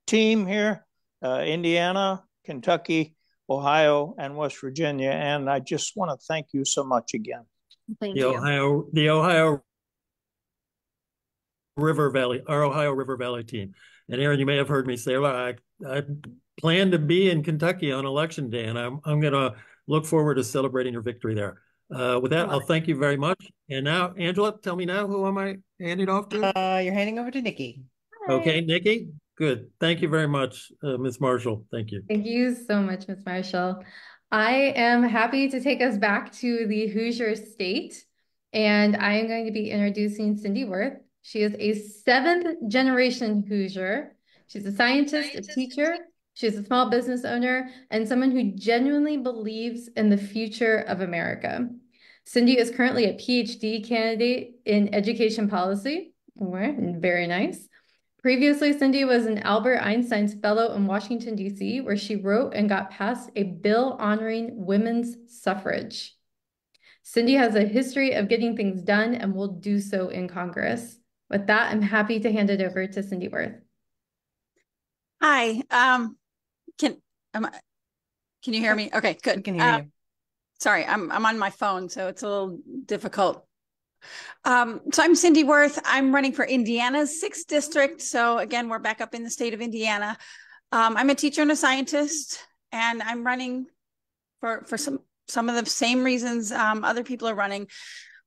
team here, Indiana, Kentucky, Ohio, and West Virginia. And I just want to thank you so much again. Thank you. The Ohio River Valley, our Ohio River Valley team. And Erin, you may have heard me say, I plan to be in Kentucky on election day, and I'm going to look forward to celebrating your victory there. With that, I'll thank you very much. And now, Angela, tell me now, who am I handing off to? You're handing over to Nikki. Okay, Nikki. Good. Thank you very much, Ms. Marshall. Thank you. Thank you so much, Ms. Marshall. I am happy to take us back to the Hoosier State, and I am going to be introducing Cinde Wirth. She is a seventh generation Hoosier. She's a scientist, a teacher. She's a small business owner and someone who genuinely believes in the future of America. Cinde is currently a PhD candidate in education policy. Very nice. Previously, Cinde was an Albert Einstein Fellow in Washington, D.C., where she wrote and got passed a bill honoring women's suffrage. Cinde has a history of getting things done and will do so in Congress. With that, I'm happy to hand it over to Cinde Wirth. Hi. Can you hear me? Okay, good. We can hear you. Sorry, I'm on my phone, so it's a little difficult. So I'm Cinde Wirth. I'm running for Indiana's 6th district. So again, we're back up in the state of Indiana. I'm a teacher and a scientist, and I'm running for some of the same reasons other people are running.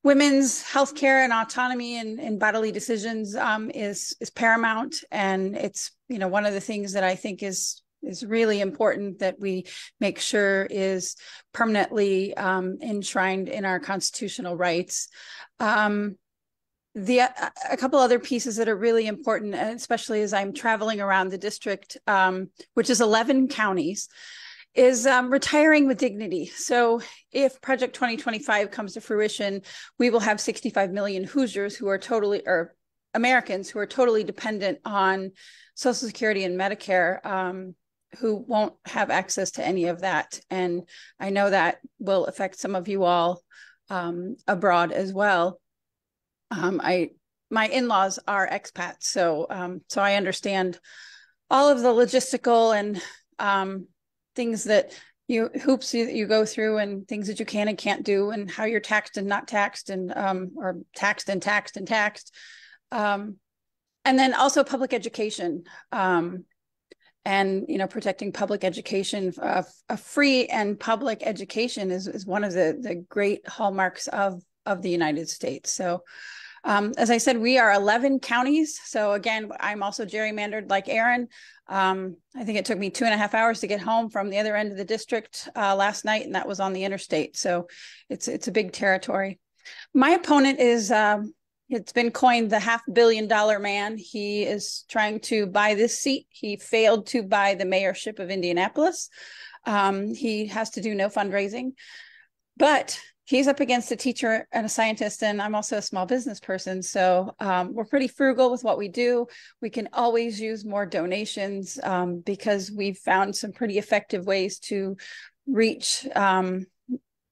Women's healthcare and autonomy and bodily decisions is paramount, and it's one of the things that I think is really important that we make sure is permanently enshrined in our constitutional rights. A couple other pieces that are really important, especially as I'm traveling around the district, which is 11 counties, is retiring with dignity. So if Project 2025 comes to fruition, we will have 65 million Hoosiers who are Americans who are totally dependent on Social Security and Medicare, who won't have access to any of that. And I know that will affect some of you all abroad as well. My in-laws are expats, so I understand all of the logistical and things that hoops you go through, and things that you can and can't do, and how you're taxed and not taxed, and or taxed and taxed and taxed, and then also public education. And protecting public education, a free and public education is one of the great hallmarks of the United States. So, as I said, we are 11 counties. So again, I'm also gerrymandered like Erin. I think it took me 2.5 hours to get home from the other end of the district last night, and that was on the interstate. So it's a big territory. My opponent is. It's been coined the $500 million man. He is trying to buy this seat. He failed to buy the mayorship of Indianapolis. He has to do no fundraising, but he's up against a teacher and a scientist, and I'm also a small business person. So we're pretty frugal with what we do. We can always use more donations because we've found some pretty effective ways to reach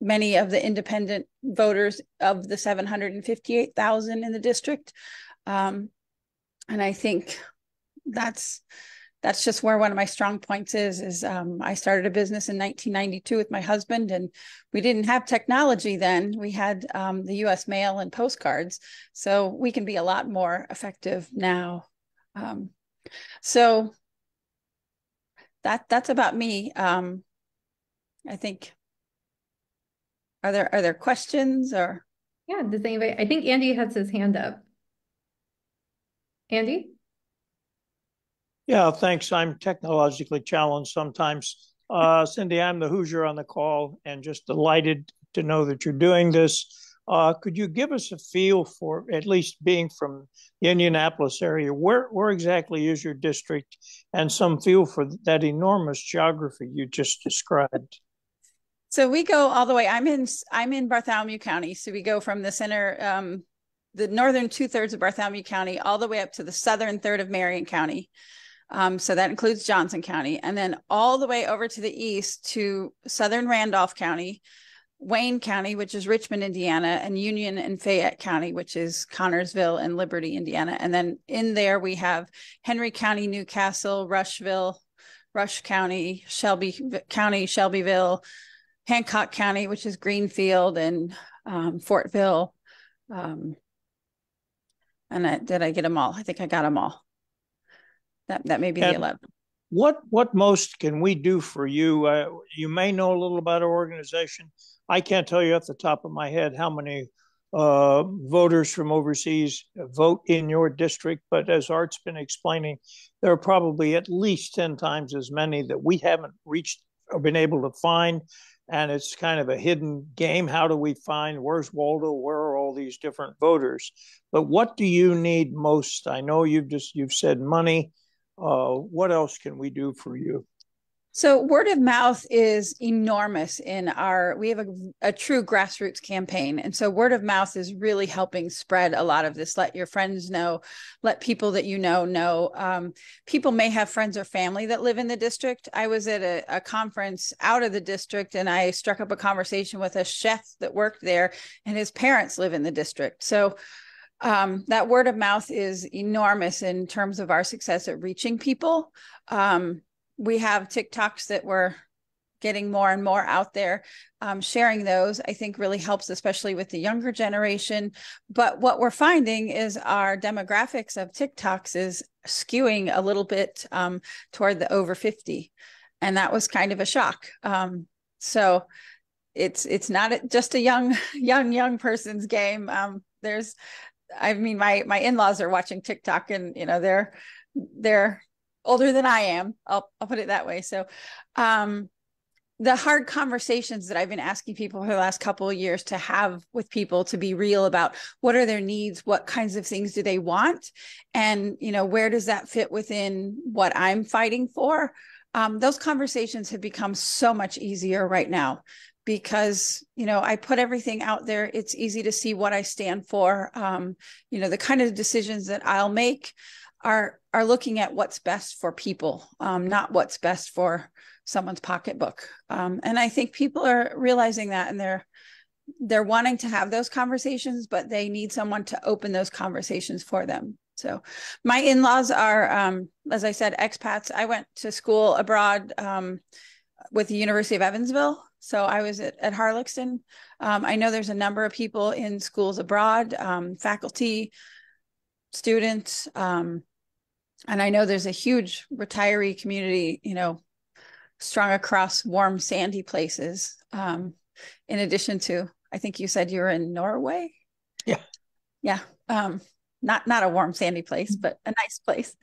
many of the independent voters of the 758,000 in the district. And I think that's just where one of my strong points is I started a business in 1992 with my husband, and we didn't have technology then. We had the US mail and postcards, so we can be a lot more effective now. So that's about me. I think. Are there questions or? Yeah, does anybody? I think Andy has his hand up. Andy? Yeah, thanks. I'm technologically challenged sometimes. Cinde, I'm the Hoosier on the call, and just delighted to know that you're doing this. Could you give us a feel for, at least being from the Indianapolis area, where exactly is your district, and some feel for that enormous geography you just described? So we go all the way. I'm in Bartholomew County. So we go from the center, the northern 2/3 of Bartholomew County, all the way up to the southern third of Marion County. So that includes Johnson County, and then all the way over to the east to southern Randolph County, Wayne County, which is Richmond, Indiana, and Union and Fayette County, which is Connorsville and Liberty, Indiana. And then in there we have Henry County, Newcastle, Rushville, Rush County, Shelby County, Shelbyville, Hancock County, which is Greenfield, and Fortville. And did I get them all? I think I got them all. That may be the 11. what most can we do for you? You may know a little about our organization. I can't tell you off the top of my head how many voters from overseas vote in your district, but as Art's been explaining, there are probably at least 10 times as many that we haven't reached or been able to find. And it's kind of a hidden game. How do we find where's Waldo? Where are all these different voters? But what do you need most? I know you've said money. What else can we do for you? So word of mouth is enormous we have a true grassroots campaign. And so word of mouth is really helping spread a lot of this. Let your friends know, let people that you know. People may have friends or family that live in the district. I was at a conference out of the district and I struck up a conversation with a chef that worked there and his parents live in the district. So that word of mouth is enormous in terms of our success at reaching people. We have TikToks that we're getting more and more out there. Sharing those, I think, really helps, especially with the younger generation. But what we're finding is our demographics of TikToks is skewing a little bit toward the over 50. And that was kind of a shock. So it's not just a young person's game. My in-laws are watching TikTok and, they're older than I am. I'll put it that way. So, the hard conversations that I've been asking people for the last couple of years to have with people, to be real about what are their needs, what kinds of things do they want, and where does that fit within what I'm fighting for? Those conversations have become so much easier right now because I put everything out there. It's easy to see what I stand for. The kind of decisions that I'll make are looking at what's best for people, not what's best for someone's pocketbook. And I think people are realizing that, and they're wanting to have those conversations, but they need someone to open those conversations for them. So my in-laws are, as I said, expats. I went to school abroad with the University of Evansville. So I was at Harlaxton. I know there's a number of people in schools abroad, faculty, students, and I know there's a huge retiree community, strung across warm, sandy places. In addition to, I think you said you were in Norway. Yeah. Yeah. Not a warm, sandy place, but a nice place.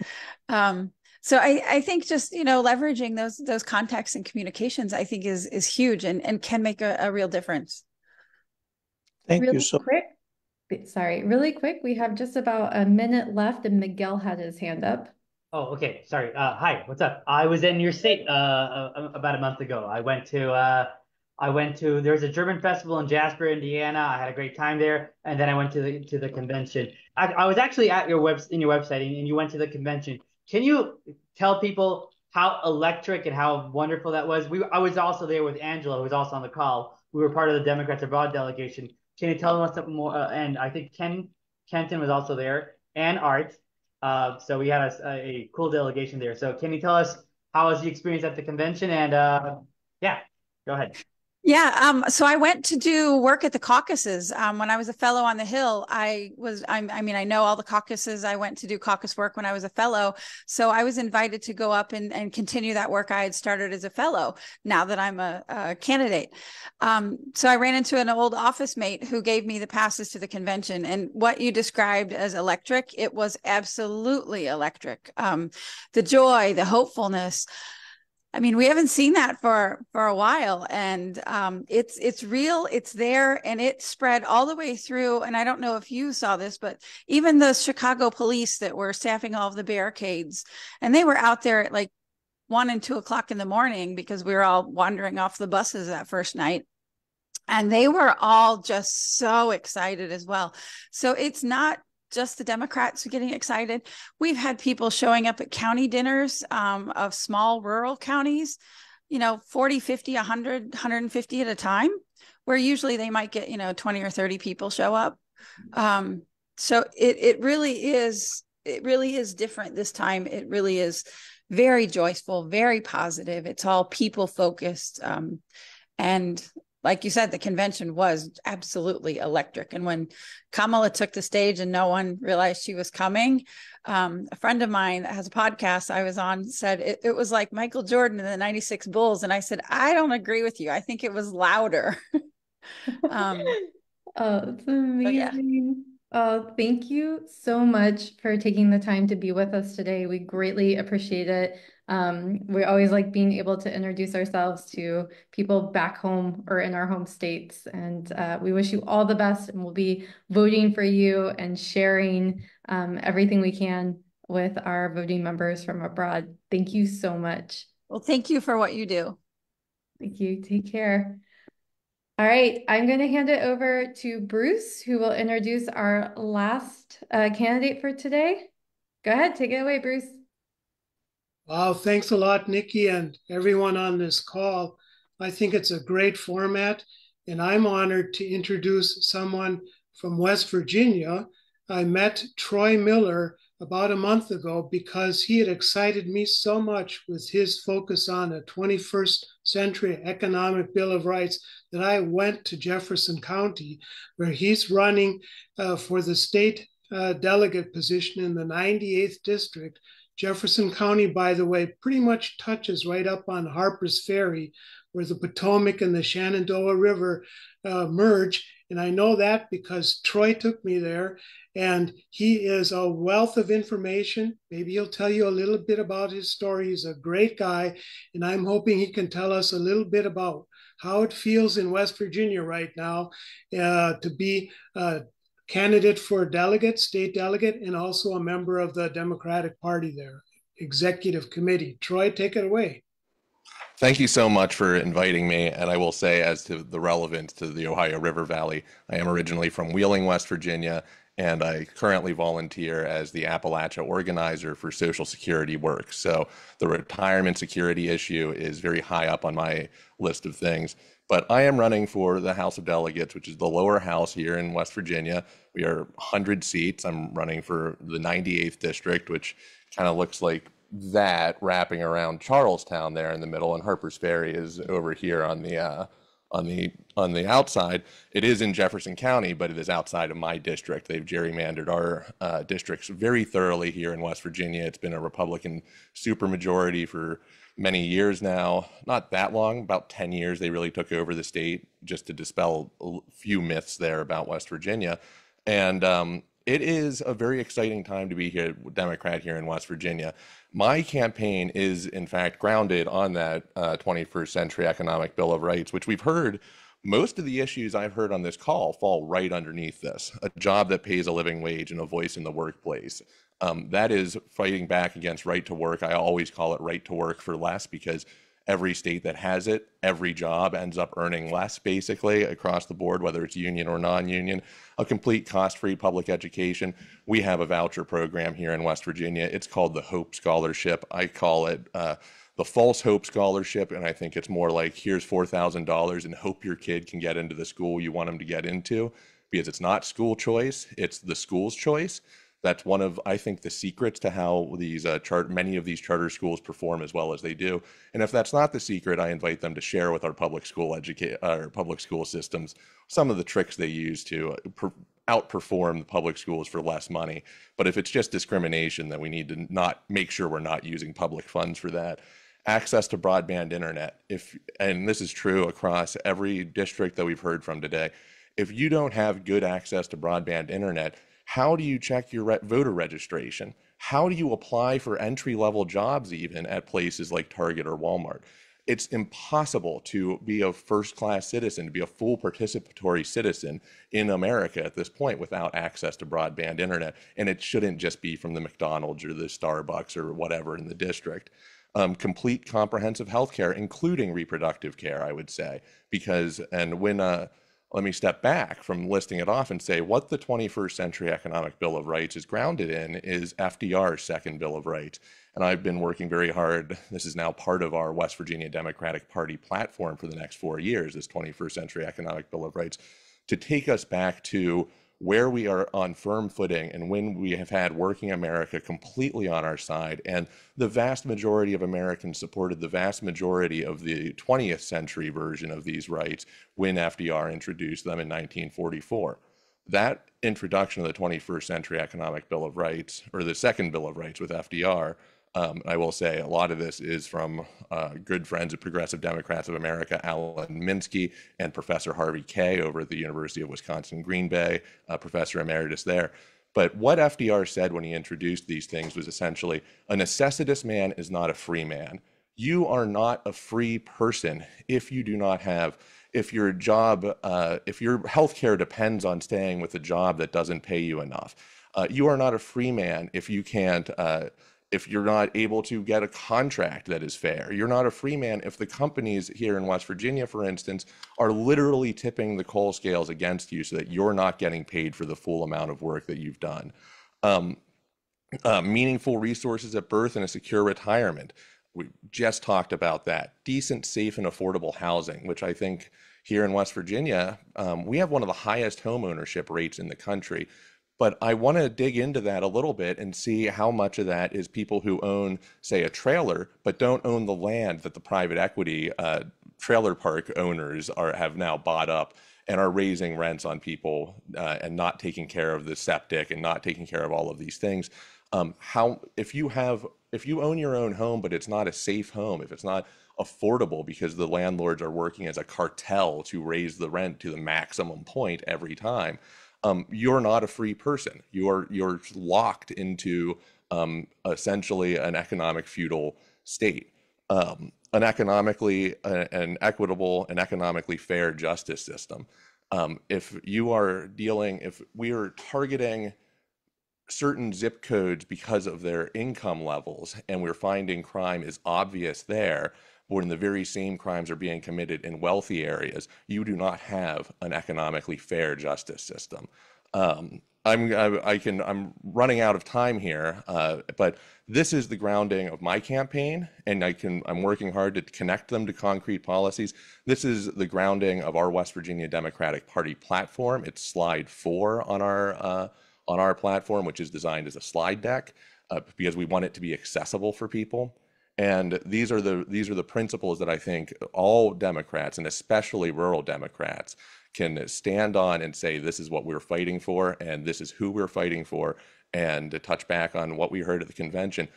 So I think just, leveraging those contacts and communications, I think is huge and can make a real difference. Thank you so much. Really quick. We have just about a minute left and Miguel had his hand up. Oh, okay. Sorry. Hi, what's up? I was in your state about a month ago. I went to there's a German festival in Jasper, Indiana. I had a great time there. And then I went to the convention. I was actually at your website and you went to the convention. Can you tell people how electric and how wonderful that was? I was also there with Angela, who was also on the call. We were part of the Democrats Abroad delegation. Can you tell us something more? And I think Kenton was also there, and Art. So we had a cool delegation there. So can you tell us how was the experience at the convention? And yeah, go ahead. Yeah, so I went to do work at the caucuses. When I was a fellow on the Hill, I know all the caucuses. I went to do caucus work when I was a fellow. So I was invited to go up and continue that work I had started as a fellow, now that I'm a candidate. So I ran into an old office mate who gave me the passes to the convention. And what you described as electric, it was absolutely electric. The joy, the hopefulness. We haven't seen that for a while, and it's real, it's there, and it spread all the way through. And I don't know if you saw this, but even the Chicago police that were staffing all of the barricades, and they were out there at like 1 and 2 o'clock in the morning because we were all wandering off the buses that first night. And they were all just so excited as well. So it's not just the Democrats are getting excited. We've had people showing up at county dinners of small rural counties, 40, 50, 100, 150 at a time, where usually they might get, 20 or 30 people show up. So it really is different this time. It really is very joyful, very positive. It's all people focused. And like you said, the convention was absolutely electric. And when Kamala took the stage and no one realized she was coming, a friend of mine that has a podcast I was on said it was like Michael Jordan in the 96 Bulls. And I said, I don't agree with you. I think it was louder. Oh, it's amazing. Oh, thank you so much for taking the time to be with us today. We greatly appreciate it. We always like being able to introduce ourselves to people back home or in our home states. And we wish you all the best, and we'll be voting for you and sharing everything we can with our voting members from abroad. Thank you so much. Well, thank you for what you do. Thank you. Take care. All right, I'm going to hand it over to Bruce, who will introduce our last candidate for today. Go ahead, take it away, Bruce. Wow, thanks a lot, Nikki, and everyone on this call. I think it's a great format, and I'm honored to introduce someone from West Virginia. I met Troy Miller about a month ago because he had excited me so much with his focus on a 21st century economic Bill of Rights that I went to Jefferson County, where he's running for the state delegate position in the 98th district. Jefferson County, by the way, pretty much touches right up on Harper's Ferry, where the Potomac and the Shenandoah River merge. And I know that because Troy took me there, and he is a wealth of information. Maybe he'll tell you a little bit about his story. He's a great guy, and I'm hoping he can tell us a little bit about how it feels in West Virginia right now to be a candidate for delegate, state delegate, and also a member of the Democratic Party there, executive committee. Troy, take it away. Thank you so much for inviting me. And I will say, as to the relevance to the Ohio River Valley, I am originally from Wheeling, West Virginia, and I currently volunteer as the Appalachia organizer for Social Security work. So the retirement security issue is very high up on my list of things. But I am running for the House of Delegates, which is the lower house here in West Virginia. We are 100 seats. I'm running for the 98th district, which kind of looks like that wrapping around Charlestown there in the middle, and Harper's Ferry is over here on the outside. It is in Jefferson County, but it is outside of my district. They've gerrymandered our districts very thoroughly here in West Virginia. It's been a Republican supermajority for many years now. Not that long, about 10 years. They really took over the state, just to dispel a few myths there about West Virginia. And it is a very exciting time to be here, Democrat here in West Virginia. My campaign is, in fact, grounded on that 21st Century Economic Bill of Rights, which we've heard. Most of the issues I've heard on this call fall right underneath this: a job that pays a living wage and a voice in the workplace. That is fighting back against right to work. I always call it right to work for less, because every state that has it, every job ends up earning less, basically, across the board, whether it's union or non-union. A complete cost-free public education. We have a voucher program here in West Virginia. It's called the Hope Scholarship. I call it the False Hope Scholarship, and I think it's more like, here's $4,000 and hope your kid can get into the school you want them to get into, because it's not school choice, it's the school's choice. That's one of, I think, the secrets to how these many of these charter schools perform as well as they do. And if that's not the secret, I invite them to share with our public school systems some of the tricks they use to outperform the public schools for less money. But if it's just discrimination, then we need to not make sure we're not using public funds for that. Access to broadband internet. And this is true across every district that we've heard from today. If you don't have good access to broadband internet, how do you check your voter registration? How do you apply for entry-level jobs even at places like Target or Walmart? It's impossible to be a first-class citizen, to be a full participatory citizen in America at this point without access to broadband internet. And it shouldn't just be from the McDonald's or the Starbucks or whatever in the district. Complete comprehensive health care, including reproductive care, I would say, let me step back from listing it off and say what the 21st Century Economic Bill of Rights is grounded in is FDR's second Bill of Rights. And I've been working very hard. This is now part of our West Virginia Democratic Party platform for the next 4 years, this 21st Century Economic Bill of Rights, to take us back to where we are on firm footing and when we have had working America completely on our side. And the vast majority of Americans supported the vast majority of the 20th century version of these rights when FDR introduced them in 1944. That introduction of the 21st Century Economic Bill of Rights, or the second Bill of Rights with FDR, I will say a lot of this is from good friends of Progressive Democrats of America, Alan Minsky, and Professor Harvey Kaye over at the University of Wisconsin-Green Bay, Professor Emeritus there. But what FDR said when he introduced these things was essentially, a necessitous man is not a free man. You are not a free person if you do not have, if your job, if your healthcare depends on staying with a job that doesn't pay you enough. You are not a free man if you can't, if you're not able to get a contract that is fair. You're not a free man if the companies here in West Virginia, for instance, are literally tipping the coal scales against you so that you're not getting paid for the full amount of work that you've done. Meaningful resources at birth and a secure retirement. We just talked about that. Decent, safe, and affordable housing, which I think here in West Virginia, we have one of the highest home ownership rates in the country. But I want to dig into that a little bit and see how much of that is people who own, say, a trailer, but don't own the land that the private equity trailer park owners have now bought up and are raising rents on people and not taking care of the septic and not taking care of all of these things. If you own your own home, but it's not a safe home, if it's not affordable because the landlords are working as a cartel to raise the rent to the maximum point every time, you're not a free person. You're locked into essentially an economic feudal state, an equitable and economically fair justice system. If we are targeting certain zip codes because of their income levels, and we're finding crime is obvious there, when the very same crimes are being committed in wealthy areas, you do not have an economically fair justice system. I'm running out of time here, but this is the grounding of my campaign, and I'm working hard to connect them to concrete policies. This is the grounding of our West Virginia Democratic Party platform. It's slide 4 on our platform, which is designed as a slide deck because we want it to be accessible for people. And these are the principles that I think all Democrats, and especially rural Democrats, can stand on and say, this is what we're fighting for, and this is who we're fighting for. And to touch back on what we heard at the convention,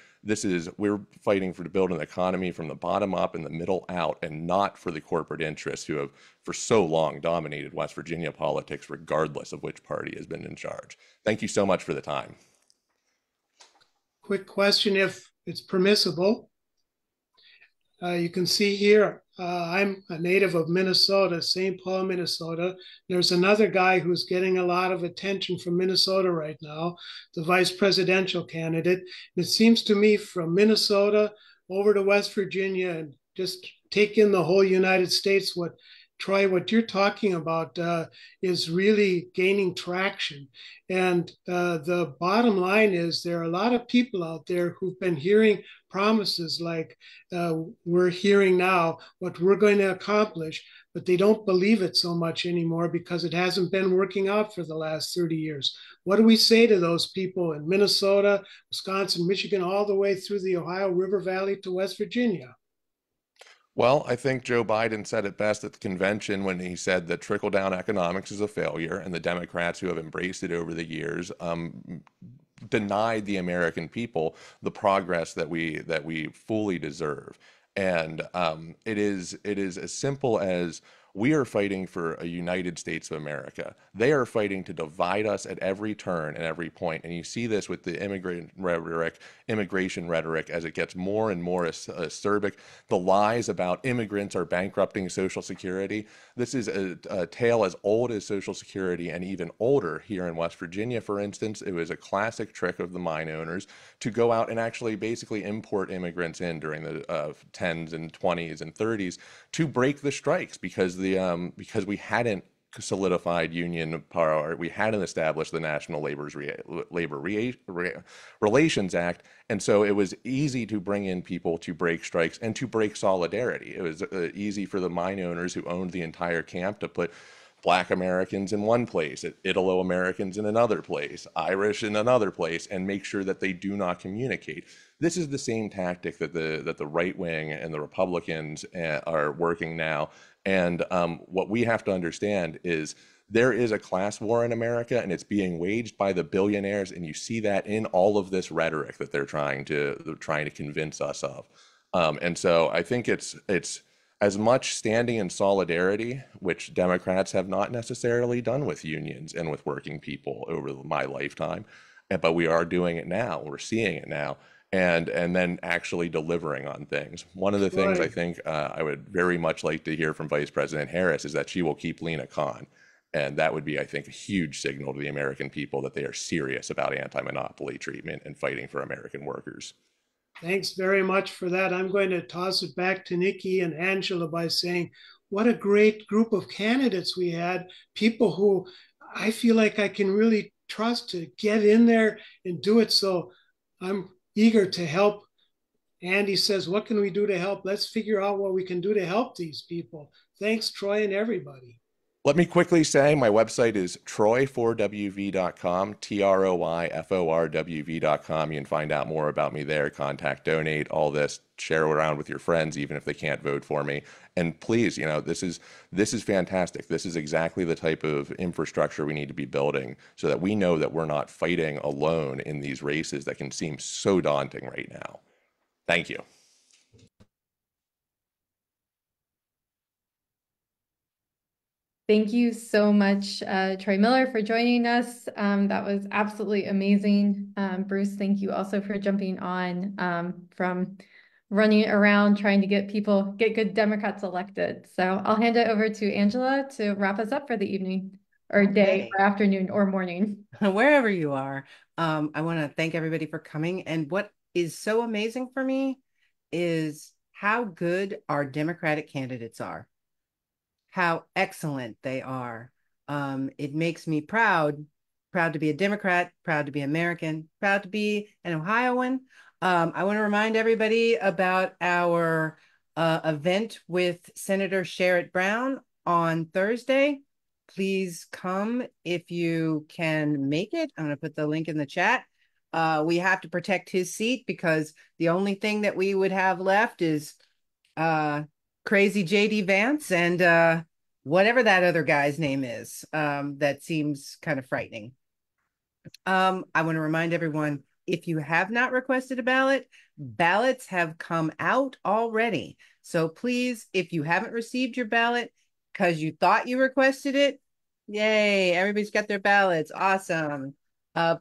we're fighting to build an economy from the bottom up and the middle out, and not for the corporate interests who have for so long dominated West Virginia politics, regardless of which party has been in charge. Thank you so much for the time. Quick question, if it's permissible. You can see here, I'm a native of Minnesota, St. Paul, Minnesota. There's another guy who's getting a lot of attention from Minnesota right now, the vice presidential candidate. And it seems to me from Minnesota over to West Virginia, and just take in the whole United States, Troy, what you're talking about is really gaining traction. And the bottom line is there are a lot of people out there who've been hearing promises like we're hearing now, what we're going to accomplish, but they don't believe it so much anymore because it hasn't been working out for the last 30 years. What do we say to those people in Minnesota, Wisconsin, Michigan, all the way through the Ohio River Valley to West Virginia? Well, I think Joe Biden said it best at the convention when he said that trickle-down economics is a failure, and the Democrats who have embraced it over the years denied the American people the progress that we fully deserve. And it is as simple as we are fighting for a United States of America. They are fighting to divide us at every turn and every point. And you see this with the immigration rhetoric as it gets more and more acerbic. The lies about immigrants are bankrupting Social Security. This is a tale as old as Social Security and even older here in West Virginia, for instance. It was a classic trick of the mine owners to go out and actually basically import immigrants in during the 10s and 20s and 30s to break the strikes because we hadn't solidified union power, we hadn't established the National Labor Relations Act, and so it was easy to bring in people to break strikes and to break solidarity. It was easy for the mine owners who owned the entire camp to put Black Americans in one place, Italo Americans in another place, Irish in another place, and make sure that they do not communicate. This is the same tactic that the right wing and the Republicans are working now. And what we have to understand is there is a class war in America, and it's being waged by the billionaires, and you see that in all of this rhetoric that they're trying to convince us of. And so I think it's as much standing in solidarity, which Democrats have not necessarily done with unions and with working people over my lifetime, but we are doing it now. We're seeing it now, and then actually delivering on things. One of the things I think I would very much like to hear from Vice President Harris is that she will keep Lena Khan. And that would be, I think, a huge signal to the American people that they are serious about anti-monopoly treatment and fighting for American workers. Thanks very much for that. I'm going to toss it back to Nikki and Angela by saying, what a great group of candidates we had, people who I feel like I can really trust to get in there and do it. So I'm eager to help. Andy says, what can we do to help? Let's figure out what we can do to help these people. Thanks, Troy, and everybody. Let me quickly say my website is troy4wv.com, TROYFORWV.com. You can find out more about me there, contact, donate, all this, share around with your friends, even if they can't vote for me. And please, this is fantastic. This is exactly the type of infrastructure we need to be building so that we know that we're not fighting alone in these races that can seem so daunting right now. Thank you. Thank you so much, Troy Miller, for joining us. That was absolutely amazing. Bruce, thank you also for jumping on from running around trying to get good Democrats elected. So I'll hand it over to Angela to wrap us up for the evening or day or afternoon or morning. Wherever you are. I want to thank everybody for coming. And what is so amazing for me is how good our Democratic candidates are. How excellent they are. It makes me proud to be a Democrat, proud to be American, proud to be an Ohioan. I want to remind everybody about our event with Senator Sherrod Brown on Thursday. Please come if you can make it. I'm going to put the link in the chat. We have to protect his seat because the only thing that we would have left is crazy JD Vance and whatever that other guy's name is. That seems kind of frightening. I want to remind everyone, if you have not requested a ballot, ballots have come out already. So please, if you haven't received your ballot because you thought you requested it, yay, everybody's got their ballots. Awesome.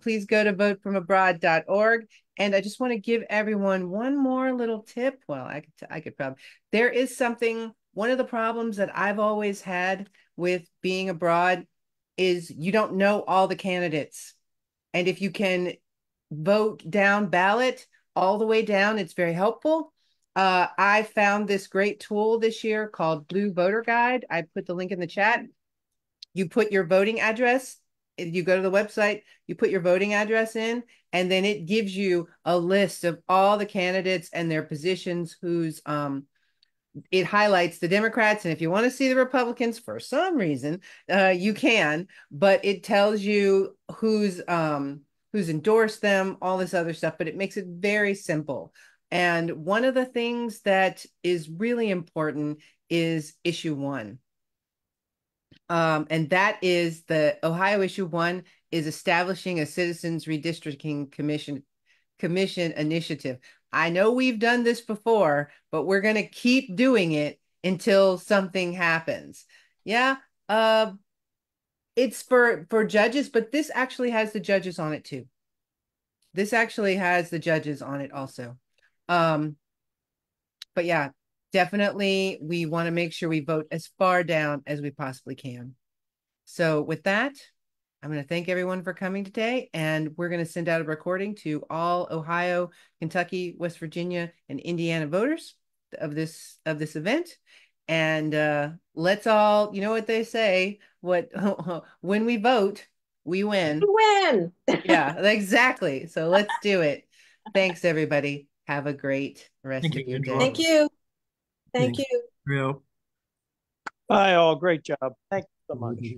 Please go to votefromabroad.org. And I just want to give everyone one more little tip. Well, I could probably, there is something, one of the problems that I've always had with being abroad is you don't know all the candidates. And if you can vote down ballot all the way down, it's very helpful. I found this great tool this year called Blue Voter Guide. I put the link in the chat. You put your voting address, you go to the website, you put your voting address in, and then it gives you a list of all the candidates and their positions whose it highlights the Democrats. And if you want to see the Republicans for some reason, you can, but it tells you who's endorsed them, all this other stuff, but it makes it very simple. And one of the things that is really important is issue 1. And that is the Ohio issue 1 is establishing a citizens redistricting commission initiative. I know we've done this before, but we're going to keep doing it until something happens. Yeah. It's for judges, but this actually has the judges on it too. This actually has the judges on it also. But yeah, definitely we want to make sure we vote as far down as we possibly can. So with that, I'm going to thank everyone for coming today, and we're going to send out a recording to all Ohio, Kentucky, West Virginia, and Indiana voters of this event. And let's all, you know what they say, when we vote, we win. We win. Yeah, exactly. So let's do it. Thanks, everybody. Have a great rest of your day. Thank you. Thank you. Real. Bye, all. Great job. Thank so much.